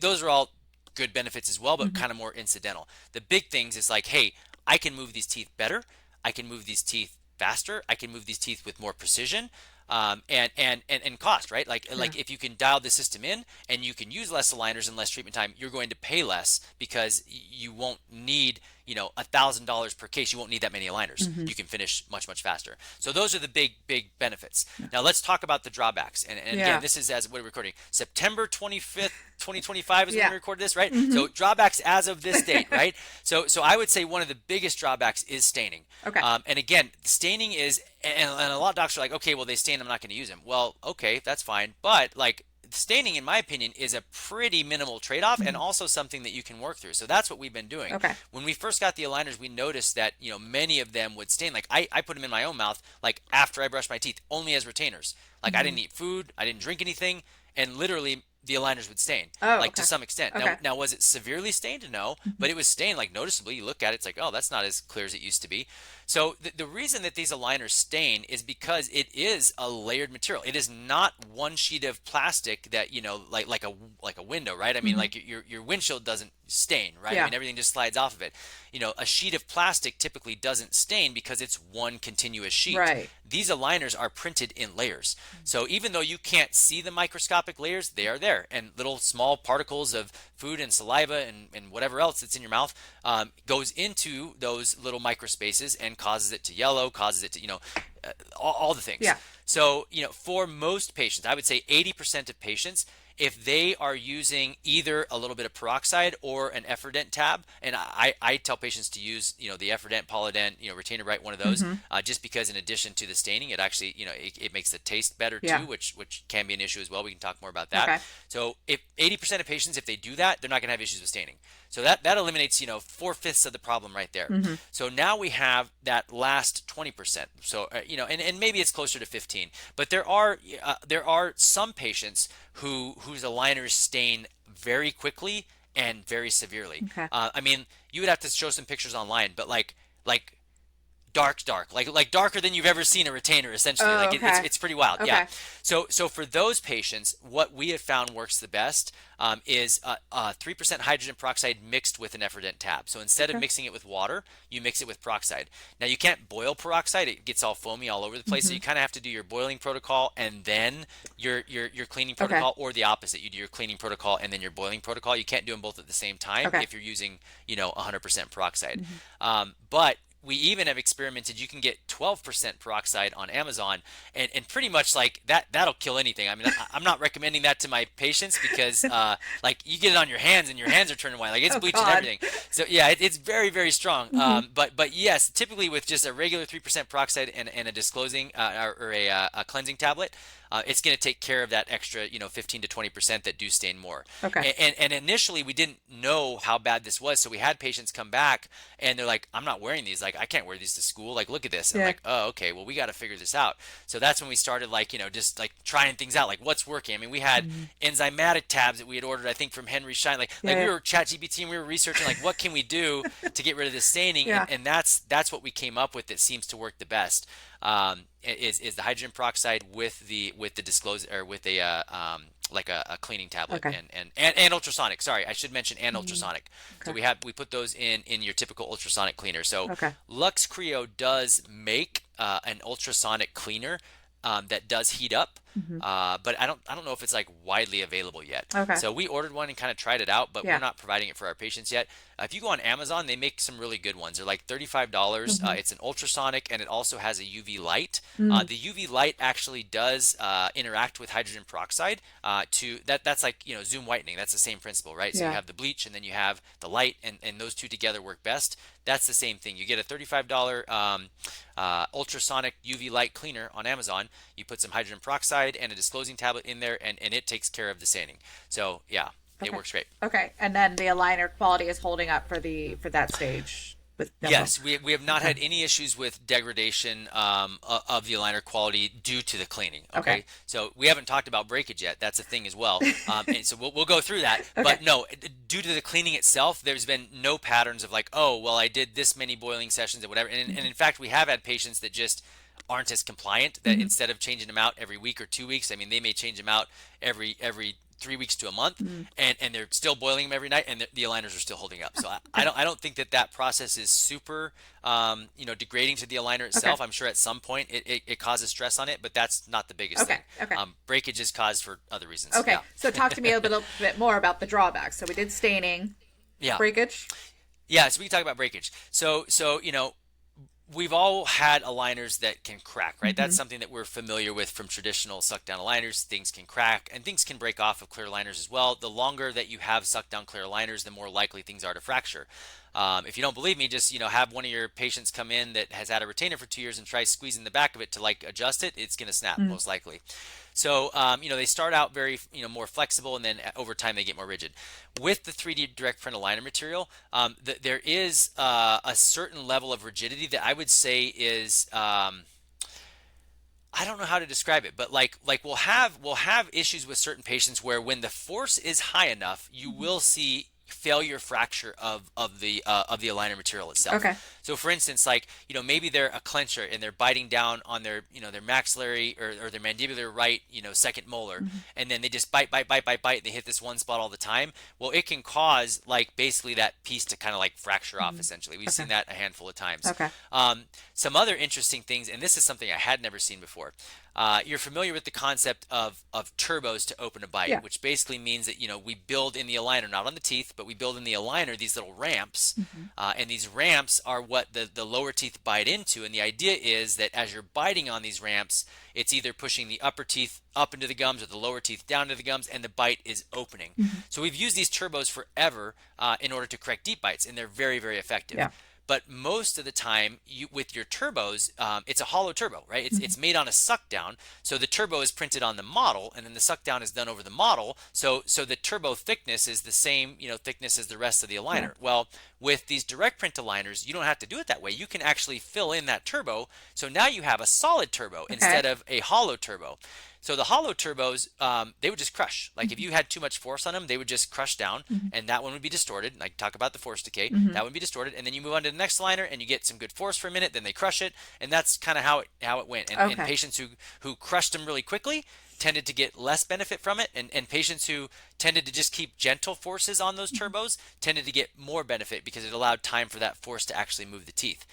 those are all good benefits as well, but kind of more incidental. The big things is like, hey, I can move these teeth better. I can move these teeth faster. I can move these teeth with more precision, and cost, right? Like if you can dial the system in and you can use less aligners and less treatment time, you're going to pay less because you won't need $1,000 per case. You won't need that many aligners. You can finish much faster. So those are the big benefits. Now let's talk about the drawbacks. And again, this is as we're recording September 25th, 2025 is when we recorded this, right? So drawbacks as of this date, right? So I would say one of the biggest drawbacks is staining. And again, staining is, and a lot of doctors are like, okay, well, they stain, I'm not going to use them. Well, okay, that's fine. But like, staining, in my opinion, is a pretty minimal trade-off and also something that you can work through. So that's what we've been doing. When we first got the aligners, we noticed that many of them would stain. Like I put them in my own mouth, like after I brush my teeth, only as retainers. Like I didn't eat food, I didn't drink anything, and literally the aligners would stain, to some extent. Now, was it severely stained? No, but it was stained, like noticeably. You look at it, it's like, oh, that's not as clear as it used to be. So the reason that these aligners stain is because it is a layered material. It is not one sheet of plastic that, like a window, right? I mean, like your windshield doesn't stain, right? I mean, everything just slides off of it. A sheet of plastic typically doesn't stain because it's one continuous sheet. These aligners are printed in layers. So even though you can't see the microscopic layers, they are there. And little small particles of food and saliva and whatever else that's in your mouth goes into those little microspaces and causes it to yellow, causes it to, all the things. So, for most patients, I would say 80% of patients, if they are using either a little bit of peroxide or an Efferdent tab, and I tell patients to use, the Efferdent, Polydent, Retainer Bright, one of those, just because in addition to the staining, it actually, it makes the taste better too, which can be an issue as well. We can talk more about that. So if 80% of patients, if they do that, they're not going to have issues with staining. So that eliminates, 4/5 of the problem right there. So now we have that last 20%. So, and maybe it's closer to 15, but there are some patients whose aligners stain very quickly and very severely. I mean, you would have to show some pictures online, but like dark, like darker than you've ever seen a retainer, essentially. It's pretty wild. So for those patients, what we have found works the best is 3% hydrogen peroxide mixed with an Efferdent tab. So instead of mixing it with water, you mix it with peroxide. Now you can't boil peroxide; it gets all foamy all over the place. So you kind of have to do your boiling protocol and then your cleaning protocol, or the opposite. You do your cleaning protocol and then your boiling protocol. You can't do them both at the same time if you're using 100% peroxide. But we even have experimented. You can get 12% peroxide on Amazon, and pretty much like that'll kill anything. I mean, I'm not recommending that to my patients because like you get it on your hands and your hands are turning white, like it's bleaching everything. So yeah, it's very, very strong. But yes, typically with just a regular 3% peroxide and a disclosing or a cleansing tablet, it's going to take care of that extra 15 to 20% that do stain more. And initially we didn't know how bad this was, so we had patients come back and they're like, I'm not wearing these, like I can't wear these to school, like look at this. And I'm like, oh, okay, well, we got to figure this out. So that's when we started just like trying things out, like what's working. I mean, we had enzymatic tabs that we had ordered, I think, from Henry Schein. We were ChatGPT and we were researching like what can we do to get rid of the staining, and that's what we came up with that seems to work the best. is the hydrogen peroxide with the disclose or with a like a cleaning tablet Okay. and ultrasonic. Sorry, I should mention and Mm, ultrasonic. So okay. we put those in your typical ultrasonic cleaner. So Okay. Lux Creo does make an ultrasonic cleaner that does heat up, Hmm. but I don't know if it's like widely available yet. Okay. So we ordered one and kind of tried it out, but we're Yeah. not providing it for our patients yet. If you go on Amazon, they make some really good ones. They're like $35. Hmm. It's an ultrasonic and it also has a UV light. Mm. The UV light actually does interact with hydrogen peroxide to that's like zoom whitening. That's the same principle, right? So you Yeah. have the bleach and then you have the light, and those two together work best. That's the same thing. You get a $35 ultrasonic UV light cleaner on Amazon. You put some hydrogen peroxide and a disclosing tablet in there, and it takes care of the sanding. So yeah, it Okay. works great. Okay. And then the aligner quality is holding up for that stage with no problem. Yes, we have not Okay. had any issues with degradation of the aligner quality due to the cleaning. Okay, Okay. so we haven't talked about breakage yet. That's a thing as well. And so we'll go through that. Okay. But no, due to the cleaning itself, there's been no patterns of like, oh, well, I did this many boiling sessions and whatever. And in fact, we have had patients that just aren't as compliant that Hmm. instead of changing them out every week or 2 weeks, I mean, they may change them out every 3 weeks to a month, Mm. and they're still boiling them every night, and the aligners are still holding up. So I don't think that process is super degrading to the aligner itself. Okay. I'm sure at some point it causes stress on it, but that's not the biggest Okay. thing. Okay. Breakage is caused for other reasons. Okay. Yeah. So talk to me a little bit more about the drawbacks. So we did staining, Yeah. breakage. Yeah, so we can talk about breakage. So we've all had aligners that can crack, right? Hmm. That's something that we're familiar with from traditional suck down aligners. Things can crack and things can break off of clear aligners as well. The longer that you have suck down clear aligners, the more likely things are to fracture. If you don't believe me, just have one of your patients come in that has had a retainer for 2 years and try squeezing the back of it to like adjust it. It's going to snap Mm. most likely. So they start out very more flexible, and then over time they get more rigid. With the 3D direct print aligner material, there is a certain level of rigidity that I would say is I don't know how to describe it, but like we'll have issues with certain patients where when the force is high enough, you will see failure fracture of the aligner material itself. Okay. So for instance, like maybe they're a clencher and they're biting down on their their maxillary or their mandibular right second molar, Hmm. and then they just bite, and they hit this one spot all the time. Well, it can cause like basically that piece to kind of like fracture off essentially. We've seen Okay. that a handful of times. Okay. Some other interesting things, and this is something I had never seen before. You're familiar with the concept of turbos to open a bite, Yeah. which basically means that we build in the aligner, not on the teeth, but we build in the aligner these little ramps, Hmm. and these ramps are what the lower teeth bite into. And the idea is that as you're biting on these ramps, it's either pushing the upper teeth up into the gums or the lower teeth down to the gums, and the bite is opening. Hmm. So we've used these turbos forever in order to correct deep bites, and they're very, very effective. Yeah. But most of the time, with your turbos, it's a hollow turbo, right? Hmm. It's made on a suck down, so the turbo is printed on the model, and then the suck down is done over the model. So the turbo thickness is the same, thickness as the rest of the aligner. Yeah. Well, with these direct print aligners, you don't have to do it that way. You can actually fill in that turbo, so now you have a solid turbo instead of a hollow turbo. So the hollow turbos, they would just crush. Like if you had too much force on them, they would just crush down, Hmm. and that one would be distorted. Like talk about the force decay, Hmm. that would be distorted, and then you move on to the next liner, and you get some good force for a minute. Then they crush it, and that's kind of how it went. And Okay. patients who crushed them really quickly tended to get less benefit from it, and patients who tended to just keep gentle forces on those turbos tended to get more benefit because it allowed time for that force to actually move the teeth.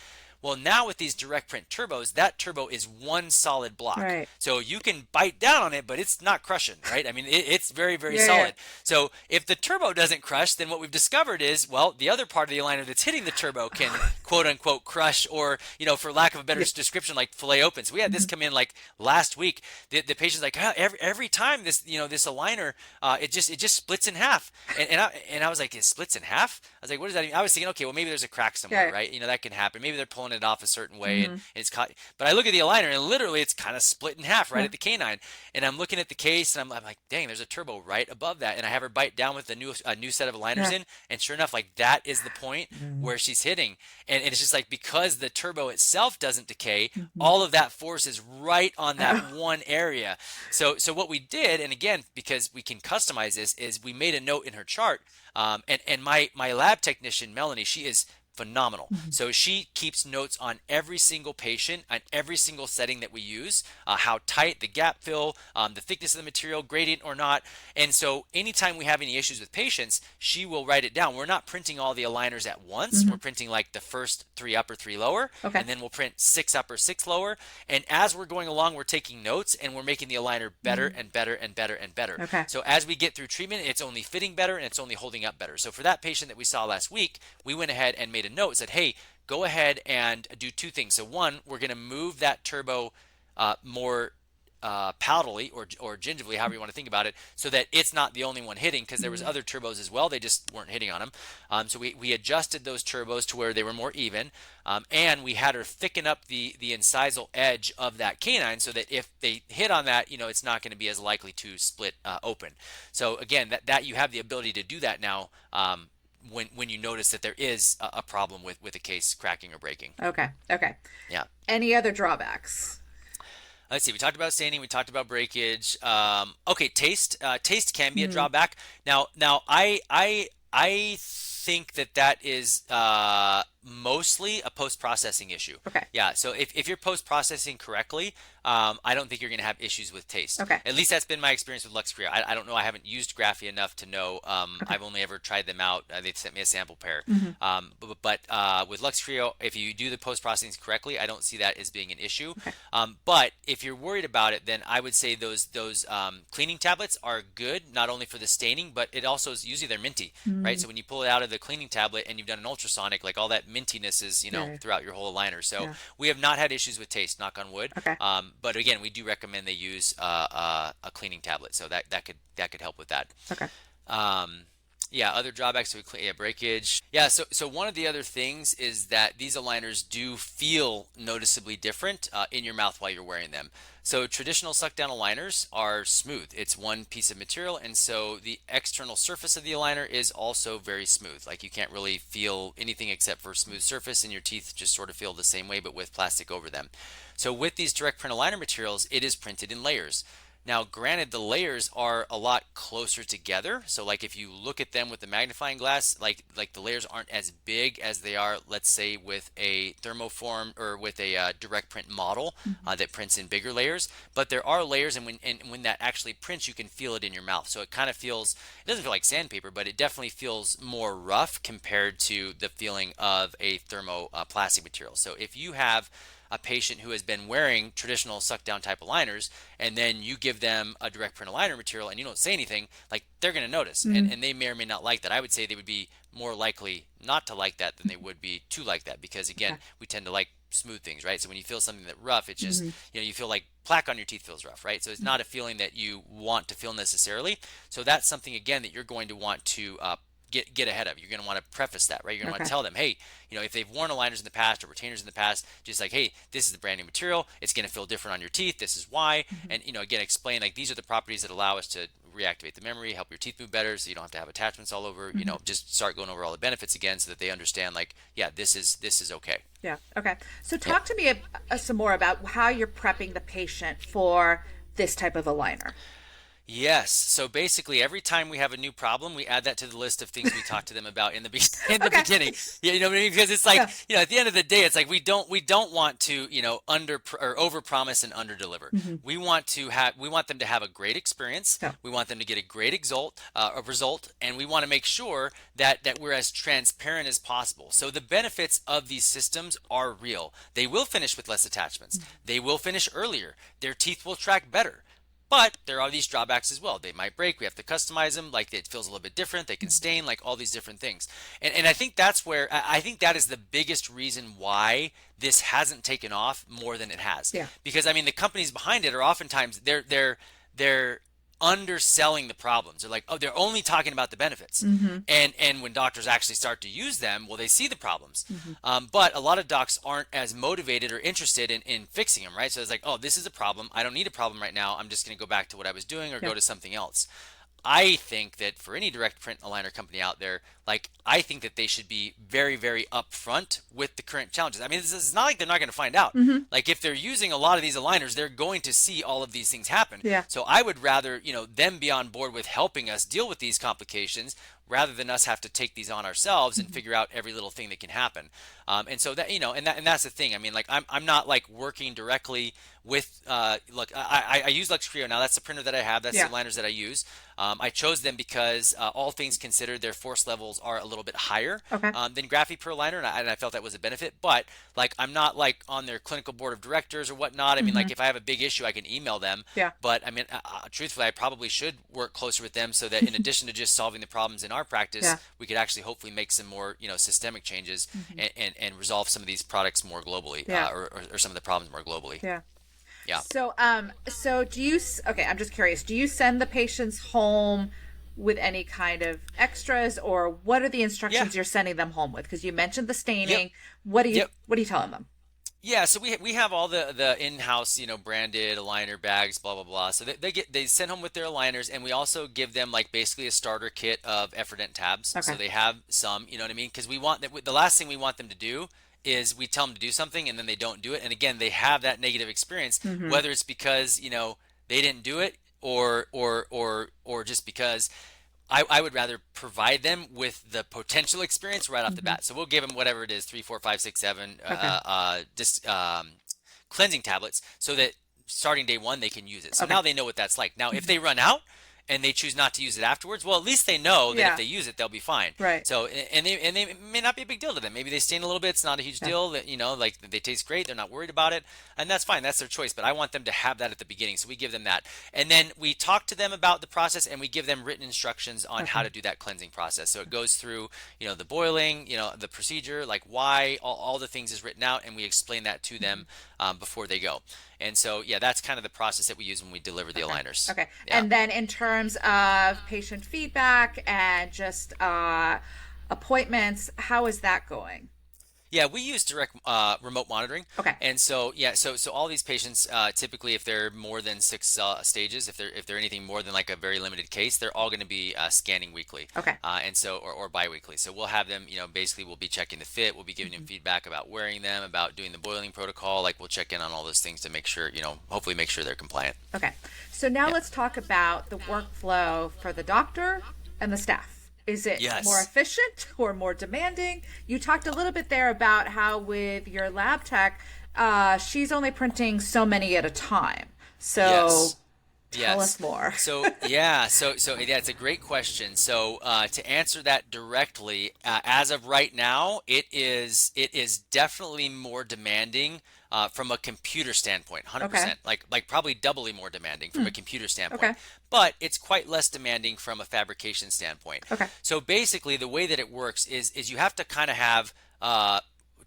Well, now with these direct print turbos, that turbo is one solid block. Right. So you can bite down on it, but it's not crushing, right? I mean, it's very, very Yeah, solid. yeah. So if the turbo doesn't crush, then what we've discovered is, well, the other part of the aligner that's hitting the turbo can quote unquote crush, or, for lack of a better Yeah. description, like fillet open. So we had this come in like last week. The patient's like, oh, every time this, this aligner, it just splits in half. And I was like, it splits in half? I was like, what does that mean? I was thinking, okay, well, maybe there's a crack somewhere, Yeah. right? That can happen. Maybe they're pulling it off a certain way, Hmm. and it's caught. But I look at the aligner, and literally it's kind of split in half right Yeah. at the canine. And I'm looking at the case, and I'm like, dang, there's a turbo right above that. And I have her bite down with a new set of aligners Yeah. in, and sure enough, like that is the point Mhm. where she's hitting. And it's just like, because the turbo itself doesn't decay, Mhm. all of that force is right on that one area. So what we did, and again, because we can customize this, is we made a note in her chart. And my lab technician, Melanie, she is phenomenal. So she keeps notes on every single patient, on every single setting that we use, how tight, the gap fill, the thickness of the material, gradient or not. And so anytime we have any issues with patients, she will write it down. We're not printing all the aligners at once. We're printing like the first 3 upper, 3 lower, and then we'll print 6 upper, 6 lower. And as we're going along, we're taking notes and we're making the aligner better and better and better and better. Okay. So as we get through treatment, it's only fitting better and it's only holding up better. So for that patient that we saw last week, we went ahead and made a note, said, hey, go ahead and do 2 things. So one, we're going to move that turbo more palatably or gingivally, however you want to think about it, so that it's not the only one hitting, because there was other turbos as well. They just weren't hitting on them. So we adjusted those turbos to where they were more even, and we had her thicken up the incisal edge of that canine so that if they hit on that, it's not going to be as likely to split open. So again, that you have the ability to do that now when you notice that there is a problem with a case cracking or breaking. Okay. Yeah. Any other drawbacks? Let's see. We talked about staining. We talked about breakage. Okay, taste. Taste can be a drawback. Now, I think that is mostly a post-processing issue. Okay. Yeah. So if you're post-processing correctly, I don't think you're going to have issues with taste. Okay. At least that's been my experience with Lux Creo. I don't know. I haven't used Graphia enough to know. I've only ever tried them out. They've sent me a sample pair. But with Lux Creo, if you do the post-processing correctly, I don't see that as being an issue. Okay. But if you're worried about it, then I would say those cleaning tablets are good, not only for the staining, but it also is usually they're minty, right? So when you pull it out of the cleaning tablet and you've done an ultrasonic, like all that mintiness is, throughout your whole aligner. So we have not had issues with taste, knock on wood. Okay. But again, we do recommend they use a cleaning tablet, so that could help with that. Okay. Yeah, other drawbacks, breakage. Yeah, so one of the other things is that these aligners do feel noticeably different in your mouth while you're wearing them. So traditional suck down aligners are smooth. It's one piece of material, and so the external surface of the aligner is also very smooth. Like you can't really feel anything except for smooth surface, and your teeth just sort of feel the same way but with plastic over them. So with these direct print aligner materials, it is printed in layers. Now, granted, the layers are a lot closer together. So like if you look at them with the magnifying glass, like the layers aren't as big as they are, let's say, with a thermoformed or with a direct print model that prints in bigger layers. But there are layers, and when that actually prints, you can feel it in your mouth. So it kind of feels, it doesn't feel like sandpaper, but it definitely feels more rough compared to the feeling of a thermoplastic material. So if you have a patient who has been wearing traditional suck down type aligners, and then you give them a direct print aligner material and you don't say anything, like they're going to notice, and they may or may not like that. I would say they would be more likely not to like that than they would be to like that, because again, we tend to like smooth things, right? So when you feel something that rough, it's just, you feel like plaque on your teeth feels rough, right? So it's not a feeling that you want to feel necessarily. So that's something, again, that you're going to want to get ahead of. You're going to want to preface that, right? You're going to want to tell them, hey, if they've worn aligners in the past or retainers in the past, just like, hey, this is the brand new material. It's going to feel different on your teeth. This is why. And, again, explain, like, these are the properties that allow us to reactivate the memory, help your teeth move better so you don't have to have attachments all over, just start going over all the benefits again so that they understand, like, yeah, this is okay. Yeah. Okay. So talk to me some more about how you're prepping the patient for this type of aligner. Yes. So basically, every time we have a new problem, we add that to the list of things we talk to them about in the beginning. Yeah, you know what I mean? Because it's like, at the end of the day, it's like we don't want to, under or over promise and under deliver. We want them to have a great experience. We want them to get a great result, and we want to make sure that we're as transparent as possible. So the benefits of these systems are real. They will finish with less attachments. They will finish earlier. Their teeth will track better. But there are these drawbacks as well. They might break. We have to customize them. Like, it feels a little bit different. They can stain, like all these different things. And I think that's where, I think that is the biggest reason why this hasn't taken off more than it has. Yeah. Because, I mean, the companies behind it are oftentimes, they're underselling the problems. They're like, oh, they're only talking about the benefits. And when doctors actually start to use them, well, they see the problems. But a lot of docs aren't as motivated or interested in fixing them, right? So it's like, oh, this is a problem. I don't need a problem right now. I'm just going to go back to what I was doing or go to something else. I think that for any direct print aligner company out there, like I think that they should be very, very upfront with the current challenges. I mean, it's not like they're not going to find out. Mm-hmm. Like if they're using a lot of these aligners, they're going to see all of these things happen. Yeah. So I would rather, them be on board with helping us deal with these complications rather than us have to take these on ourselves and figure out every little thing that can happen. And so that, and that's the thing. I mean, like I'm not like working directly with, look, I use Lux Creo now. That's the printer that I have. That's Yeah. the aligners that I use. I chose them because all things considered, their force levels are a little bit higher Okay. than Graphene per aligner, and I felt that was a benefit. But like, I'm not like on their clinical board of directors or whatnot. I mean, like if I have a big issue, I can email them. Yeah. But I mean, truthfully, I probably should work closer with them so that in addition to just solving the problems in our practice, Yeah. we could actually hopefully make some more, systemic changes and resolve some of these products more globally, Yeah. or some of the problems more globally. Yeah. Yeah. So do you, okay, I'm just curious, do you send the patients home with any kind of extras, or what are the instructions you're sending them home with? Because you mentioned the staining. Yep. What are you, Yep. what are you telling them? Yeah, so we have all the in-house, branded aligner bags, blah blah blah. So they send home with their aligners, and we also give them like basically a starter kit of Effordent tabs. Okay. So they have some, you know what I mean? Because we want that. The last thing we want them to do is we tell them to do something and then they don't do it, and again they have that negative experience, whether it's because they didn't do it or just because. I would rather provide them with the potential experience right off the bat. So we'll give them whatever it is, 3, 4, 5, 6, 7 cleansing tablets, so that starting day one they can use it. So now they know what that's like. Now if they run out and they choose not to use it afterwards, well, at least they know that if they use it, they'll be fine. Right. So and they may not be a big deal to them. Maybe they stain a little bit. It's not a huge deal. That like they taste great. They're not worried about it, and that's fine. That's their choice. But I want them to have that at the beginning, so we give them that, and then we talk to them about the process, and we give them written instructions on how to do that cleansing process. So it goes through the boiling, the procedure, like why, all the things is written out, and we explain that to them before they go. And so, that's kind of the process that we use when we deliver the aligners. Okay. Yeah. And then in terms of patient feedback and just appointments, how is that going? Yeah, we use direct remote monitoring. Okay. And so so all these patients typically, if they're more than 6 stages, if they're anything more than like a very limited case, they're all going to be scanning weekly. Okay. And so or biweekly. So we'll have them, basically we'll be checking the fit, we'll be giving them feedback about wearing them, about doing the boiling protocol. Like we'll check in on all those things to make sure, hopefully make sure they're compliant. Okay. So now let's talk about the workflow for the doctor and the staff. Is it more efficient or more demanding? You talked a little bit there about how with your lab tech, she's only printing so many at a time. So tell us more. So it's a great question. So to answer that directly, as of right now, it is definitely more demanding from a computer standpoint, 100%. Okay. Like probably doubly more demanding from a computer standpoint. Okay. But it's quite less demanding from a fabrication standpoint. Okay. So basically, the way that it works is you have to kind of have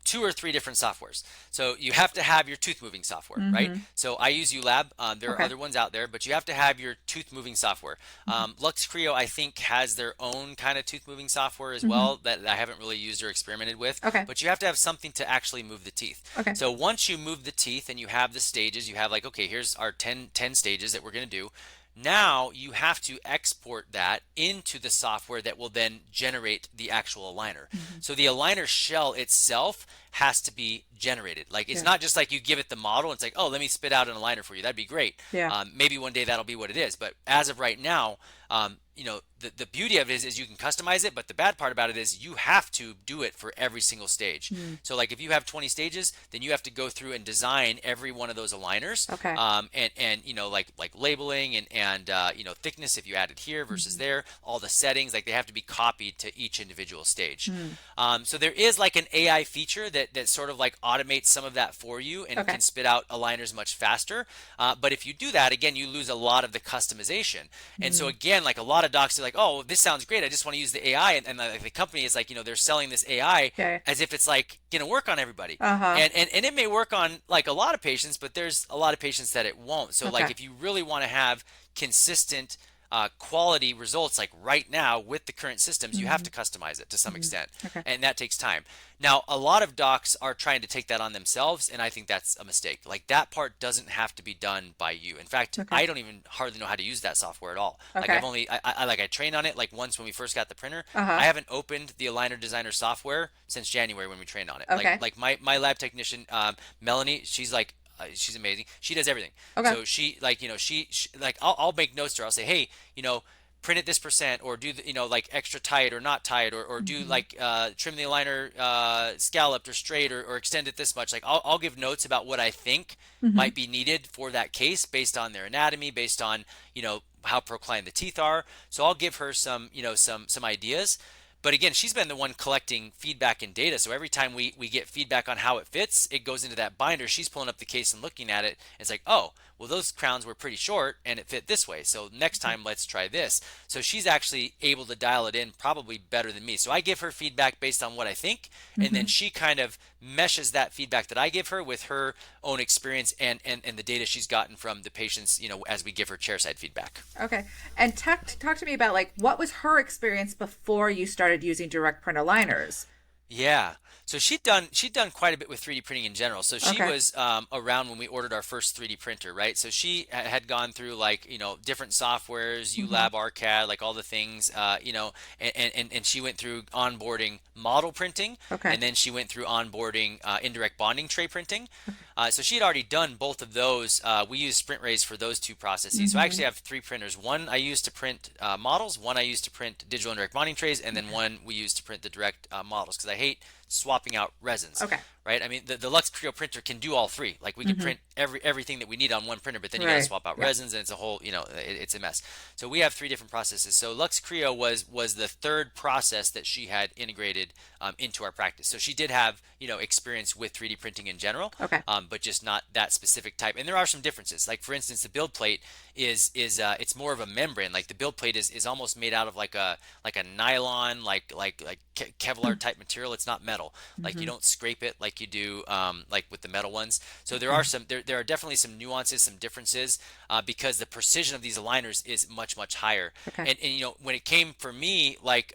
2 or 3 different softwares. So you have to have your tooth moving software, right? So I use ULab. There are other ones out there, but you have to have your tooth moving software. Lux Creo, I think, has their own kind of tooth moving software as well that I haven't really used or experimented with. Okay. But you have to have something to actually move the teeth. Okay. So once you move the teeth and you have the stages, you have like, okay, here's our 10 stages that we're going to do. Now you have to export that into the software that will then generate the actual aligner. So the aligner shell itself has to be generated. Like it's not just like you give it the model and it's like, oh, let me spit out an aligner for you. That'd be great. Yeah. Maybe one day that'll be what it is. But as of right now, the beauty of it is you can customize it, but the bad part about it is you have to do it for every single stage. So like if you have 20 stages, then you have to go through and design every one of those aligners. Okay. And like labeling and thickness if you added here versus there, all the settings, like they have to be copied to each individual stage. So there is like an AI feature that sort of like automates some of that for you and can spit out aligners much faster. But if you do that, again, you lose a lot of the customization. And so again, like a lot of docs are like, oh, this sounds great. I just want to use the AI. And the company is like, they're selling this AI as if it's like going to work on everybody. And it may work on like a lot of patients, but there's a lot of patients that it won't. So like if you really want to have consistent quality results like right now with the current systems, you have to customize it to some extent, Okay. and that takes time. Now, a lot of docs are trying to take that on themselves, and I think that's a mistake. Like that part doesn't have to be done by you. In fact, Okay. I don't even hardly know how to use that software at all. Like Okay. I've only I trained on it like once when we first got the printer. Uh-huh. I haven't opened the Aligner Designer software since January when we trained on it. Okay. Like my lab technician, Melanie, she's amazing. She does everything. Okay. So she like she like I'll make notes to her. I'll say, hey, print it this percent, or do the, like extra tight or not tight, or do like trim the aligner scalloped or straight, or extend it this much. Like I'll give notes about what I think might be needed for that case based on their anatomy, based on how proclined the teeth are. So I'll give her some some ideas. But again, she's been the one collecting feedback and data. So every time we get feedback on how it fits, it goes into that binder. She's pulling up the case and looking at it. It's like, oh, well, those crowns were pretty short and it fit this way. So next time, let's try this. So she's actually able to dial it in probably better than me. So I give her feedback based on what I think. And then she kind of meshes that feedback that I give her with her own experience and the data she's gotten from the patients, as we give her chairside feedback. Okay. And talk to me about like what was her experience before you started using direct print aligners? Yeah. So she'd done quite a bit with 3D printing in general. So she Okay. was around when we ordered our first 3D printer, right? So she had gone through like, different softwares, ULab, RCAD, like all the things, and she went through onboarding model printing, Okay. and then she went through onboarding indirect bonding tray printing. So she had already done both of those. We use Sprint Rays for those two processes. So I actually have three printers. One I use to print models, one I use to print digital indirect bonding trays, and then one we use to print the direct models, because I hate swapping out resins. Okay. Right? I mean, the Lux Creo printer can do all three. Like we can print everything that we need on one printer, but then you got to Right. swap out Yeah. resins, and it's a whole, it's a mess. So we have three different processes. So Lux Creo was the third process that she had integrated into our practice. So she did have, experience with 3D printing in general, Okay. but just not that specific type. And there are some differences. Like for instance, the build plate is it's more of a membrane. Like the build plate is almost made out of like a nylon, like Kevlar type material. It's not metal. Like you don't scrape it like you do like with the metal ones. So there are definitely some nuances, some differences, because the precision of these aligners is much higher. Okay. And when it came for me, like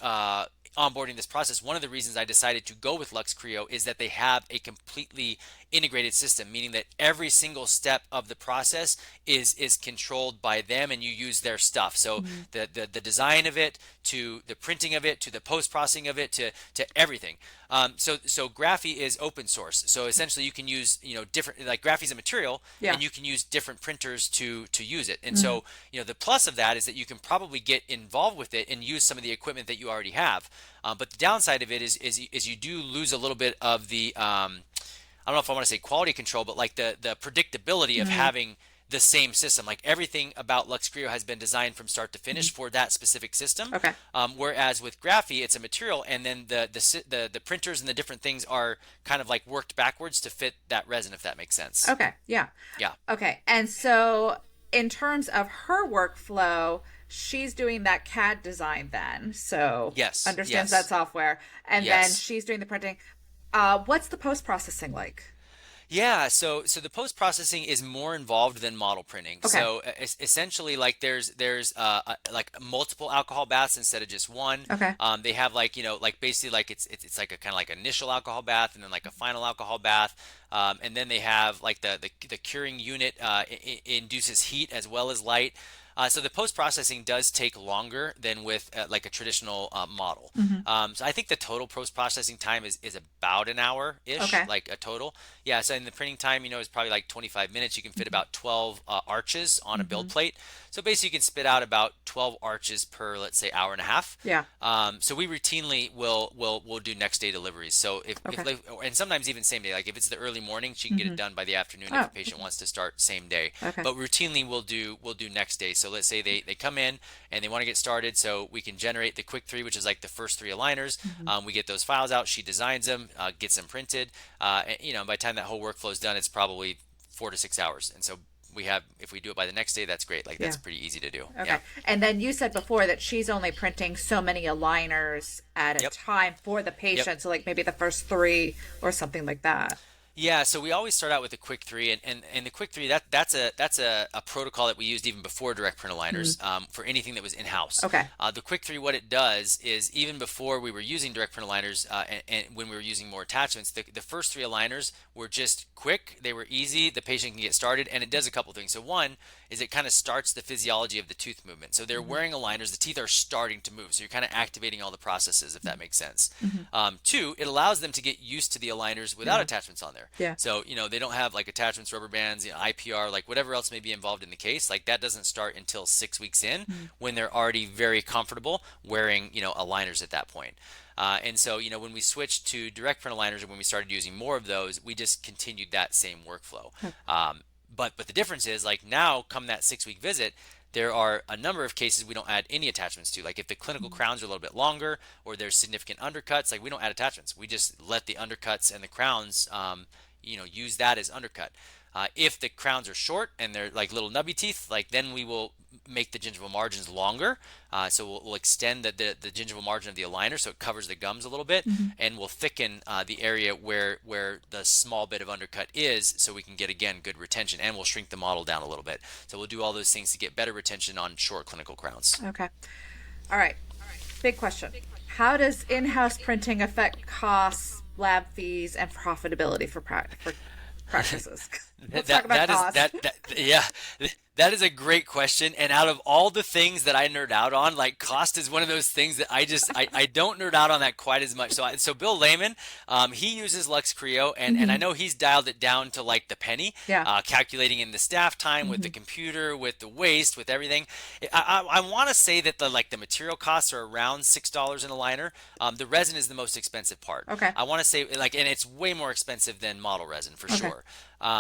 onboarding this process, one of the reasons I decided to go with Lux Creo is that they have a completely integrated system, meaning that every single step of the process is controlled by them, and you use their stuff. So the design of it, to the printing of it, to the post processing of it, to everything. So Graphy is open source. So essentially, you can use different, like Graphy is a material, Yeah. and you can use different printers to use it. And so the plus of that is that you can probably get involved with it and use some of the equipment that you already have. But the downside of it is you do lose a little bit of the I don't know if I want to say quality control, but like the predictability of having the same system. Like everything about Lux Creo has been designed from start to finish for that specific system. Okay. Whereas with Graphy, it's a material, and then the printers and the different things are kind of like worked backwards to fit that resin, if that makes sense. Okay. Yeah. Yeah. Okay. And so in terms of her workflow, she's doing that CAD design then. So Yes. understands Yes. that software. And then Yes. she's doing the printing. What's the post-processing like? Yeah, so the post processing is more involved than model printing. Okay. So essentially, like there's like multiple alcohol baths instead of just one. Okay. They have like like basically like it's like a kind of like initial alcohol bath, and then like a final alcohol bath. And then they have like the curing unit induces heat as well as light. So the post processing does take longer than with like a traditional model. So I think the total post processing time is about an hour ish, Okay. like a total. Yeah. So in the printing time, is probably like 25 minutes. You can fit about 12 arches on a build plate. So basically, you can spit out about 12 arches per, let's say, hour and a half. Yeah. So we routinely will do next day deliveries. So if and sometimes even same day. Like if it's the early morning, she can get it done by the afternoon if a patient wants to start same day. Okay. But routinely we'll do next day. So let's say they come in and they want to get started, so we can generate the quick three, which is like the first three aligners. We get those files out. She designs them, gets them printed. And, by the time that whole workflow is done, it's probably 4 to 6 hours. And so if we do it by the next day, that's great. Like that's Yeah. pretty easy to do. Okay. Yeah. And then you said before that she's only printing so many aligners at a Yep. time for the patient. So like maybe the first three or something like that. Yeah, so we always start out with the quick three, and the quick three that's a protocol that we used even before direct print Mm. aligners for anything that was in house. Okay. The quick three, what it does is even before we were using direct print aligners, and when we were using more attachments, the first three aligners were just quick, they were easy, the patient can get started, and it does a couple things. So one is it kind of starts the physiology of the tooth movement. So they're Hmm. wearing aligners, the teeth are starting to move, so you're kind of activating all the processes, if that makes sense. Hmm. Two, it allows them to get used to the aligners without Yeah. attachments on there. Yeah. So, they don't have like attachments, rubber bands, IPR, like whatever else may be involved in the case. Like that doesn't start until 6 weeks in Mm. when they're already very comfortable wearing, aligners at that point. And so, when we switched to direct print aligners, or when we started using more of those, we just continued that same workflow. Okay. But the difference is like now, come that 6 week visit, there are a number of cases we don't add any attachments to. Like if the clinical crowns are a little bit longer or there's significant undercuts, like we don't add attachments. We just let the undercuts and the crowns, use that as undercut. If the crowns are short and they're like little nubby teeth, like then we will make the gingival margins longer. So we'll extend the gingival margin of the aligner so it covers the gums a little bit, Hmm. and we'll thicken the area where the small bit of undercut is, so we can get again good retention, and we'll shrink the model down a little bit. So we'll do all those things to get better retention on short clinical crowns. Okay. All right. Big question. How does in-house printing affect costs, lab fees, and profitability for practices? Let's talk about costs. Yeah, that is a great question. And out of all the things that I nerd out on, like cost is one of those things that I don't nerd out on that quite as much. So Bill Lehman, he uses Lux Creo, and I know he's dialed it down to like the penny, Yeah. calculating in the staff time with the computer, with the waste, with everything. I want to say that the material costs are around $6 in a liner. The resin is the most expensive part. Okay. I want to say and it's way more expensive than model resin for sure.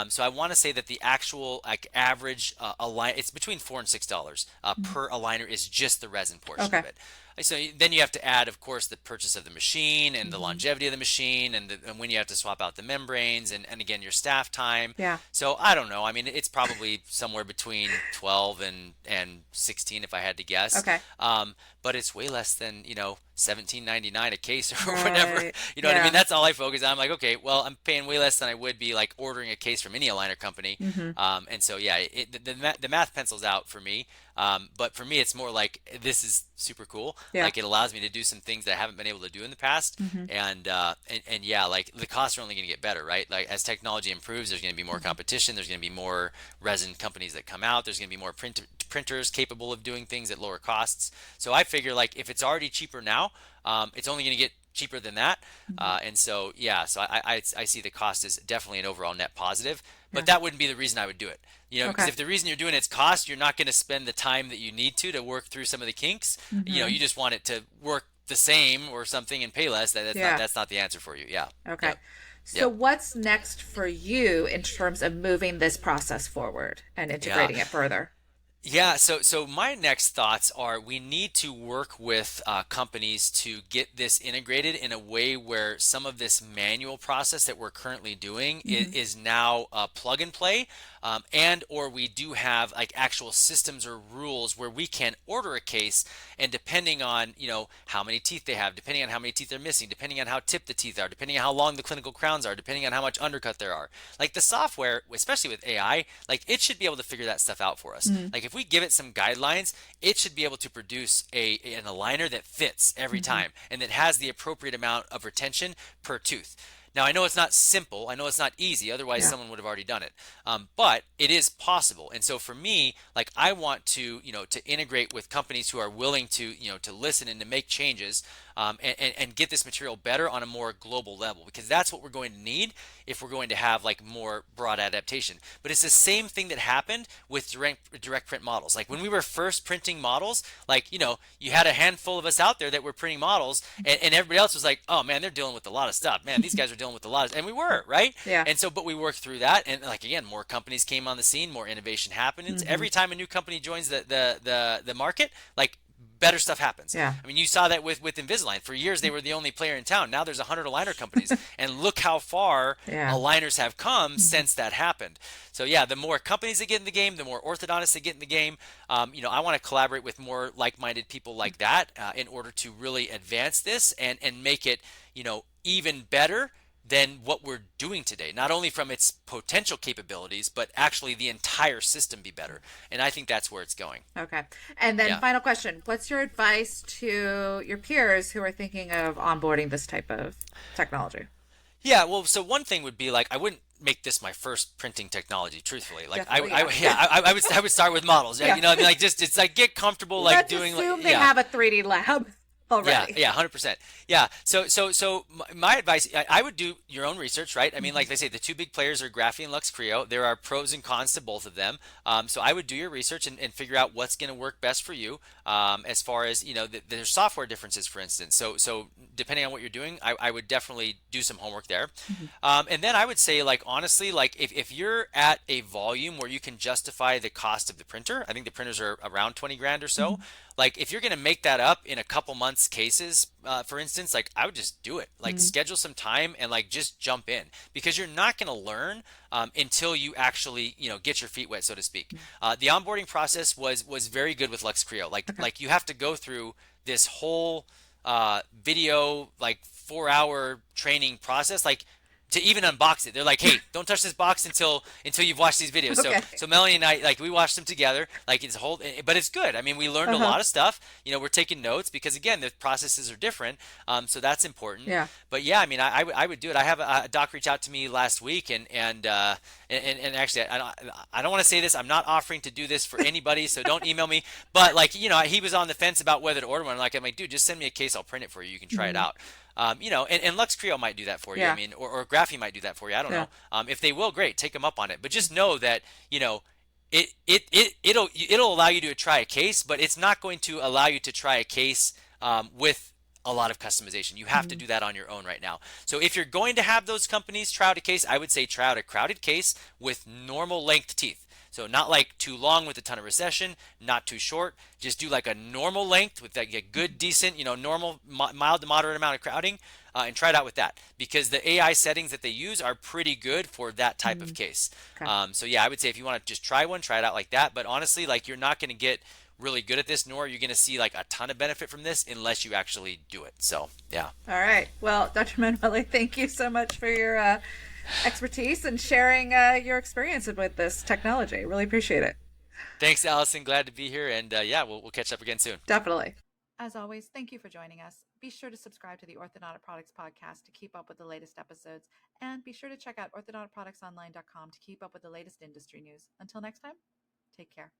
So I want to say that the actual average align it's between $4 and $6 per aligner is just the resin portion Okay. of it. So then you have to add, of course, the purchase of the machine and the longevity of the machine, and when you have to swap out the membranes, and again your staff time. Yeah. So I don't know. I mean, it's probably somewhere between 12 and 16 if I had to guess. Okay. But it's way less than $17.99 a case or whatever. Right. You know what I Yeah. mean? That's all I focus on. I'm like, okay, well, I'm paying way less than I would be like ordering a case from any aligner company. And so yeah, the math pencils out for me. But for me, it's more like this is super cool. Yeah. Like it allows me to do some things that I haven't been able to do in the past. And yeah, like the costs are only going to get better, right? Like as technology improves, there's going to be more competition. There's going to be more resin companies that come out. There's going to be more printers capable of doing things at lower costs. So I figure like if it's already cheaper now, it's only going to get cheaper than that. And so yeah, so I see the cost as definitely an overall net positive. But that wouldn't be the reason I would do it. Because Okay. if the reason you're doing it's cost, you're not going to spend the time that you need to work through some of the kinks. You just want it to work the same or something and pay less. That's not the answer for you. Yeah. Okay. Yep. So what's next for you in terms of moving this process forward and integrating it further? Yeah, so my next thoughts are we need to work with companies to get this integrated in a way where some of this manual process that we're currently doing is now plug and play, and or we do have like actual systems or rules where we can order a case, and depending on how many teeth they have, depending on how many teeth they're missing, depending on how tipped the teeth are, depending on how long the clinical crowns are, depending on how much undercut there are, like the software, especially with AI, like it should be able to figure that stuff out for us. Like if we give it some guidelines, it should be able to produce an aligner that fits every time and that has the appropriate amount of retention per tooth. Now, I know it's not simple. I know it's not easy. Otherwise, someone would have already done it. But it is possible. And so for me, like I want to integrate with companies who are willing to listen and to make changes, and get this material better on a more global level, because that's what we're going to need if we're going to have like more broad adaptation. But it's the same thing that happened with direct print models. Like when we were first printing models, like you had a handful of us out there that were printing models, and everybody else was like, oh man, they're dealing with a lot of stuff. Man, these guys are dealing with a lot of, and we were, right? Yeah. And so, but we worked through that, and like again, more companies came on the scene, more innovation happens. Every time a new company joins the market, like better stuff happens. Yeah. I mean, you saw that with Invisalign. For years, they were the only player in town. Now there's 100 aligner companies, and look how far aligners have come since that happened. So yeah, the more companies that get in the game, the more orthodontists that get in the game. I want to collaborate with more like-minded people like that in order to really advance this and make it even better than what we're doing today, not only from its potential capabilities, but actually the entire system be better. And I think that's where it's going. Okay. And then Yeah. final question, what's your advice to your peers who are thinking of onboarding this type of technology? Yeah, well, so one thing would be like I wouldn't make this my first printing technology, truthfully. Like Definitely, I would start with models. Yeah. You know, I mean, like just it's like get comfortable like Let's doing assume like they have a 3D lab already. Yeah, 100%. Yeah. So my advice, I would do your own research, right? I mean, like they say, the two big players are Graphene and Lux Creo. There are pros and cons to both of them. So I would do your research and figure out what's going to work best for you. As far as, you know, there's software differences, for instance. So depending on what you're doing, I would definitely do some homework there. And then I would say, like, honestly, like if you're at a volume where you can justify the cost of the printer, I think the printers are around 20 grand or so. Like if you're going to make that up in a couple months cases, for instance, like I would just do it, like schedule some time and like just jump in, because you're not going to learn until you actually, you know, get your feet wet, so to speak. The onboarding process was very good with Lux Creo. Like you have to go through this whole video, like 4-hour training process, like to even unbox it. They're like, hey, don't touch this box until you've watched these videos. Okay. So Melanie and I, like, we watched them together. Like it's a whole, but it's good. I mean, we learned a lot of stuff. You know, we're taking notes because again, the processes are different. So that's important. Yeah. But yeah, I mean, I would do it. I have a doc reach out to me last week, and actually, I don't want to say this. I'm not offering to do this for anybody, so don't email me. But like, you know, he was on the fence about whether to order one. I'm like, dude, just send me a case. I'll print it for you. You can try it out. You know, and Lux Creo might do that for you. Yeah. I mean, or Graphene might do that for you. I don't know. If they will, great, take them up on it. But just know that, you know, it'll allow you to try a case, but it's not going to allow you to try a case with a lot of customization. You have to do that on your own right now. So if you're going to have those companies try out a case, I would say try out a crowded case with normal length teeth. So not like too long with a ton of recession, not too short. Just do like a normal length with like a good, decent, you know, normal, mild to moderate amount of crowding, and try it out with that, because the AI settings that they use are pretty good for that type of case. Okay. So yeah, I would say if you want to just try one, try it out like that. But honestly, like you're not going to get really good at this, nor are you going to see like a ton of benefit from this unless you actually do it. So yeah. All right. Well, Dr. Manuele, thank you so much for your expertise and sharing your experience with this technology. Really appreciate it. Thanks, Allison. Glad to be here. And yeah, we'll catch up again soon. Definitely. As always, thank you for joining us. Be sure to subscribe to the Orthodontic Products Podcast to keep up with the latest episodes. And be sure to check out orthodonticproductsonline.com to keep up with the latest industry news. Until next time, take care.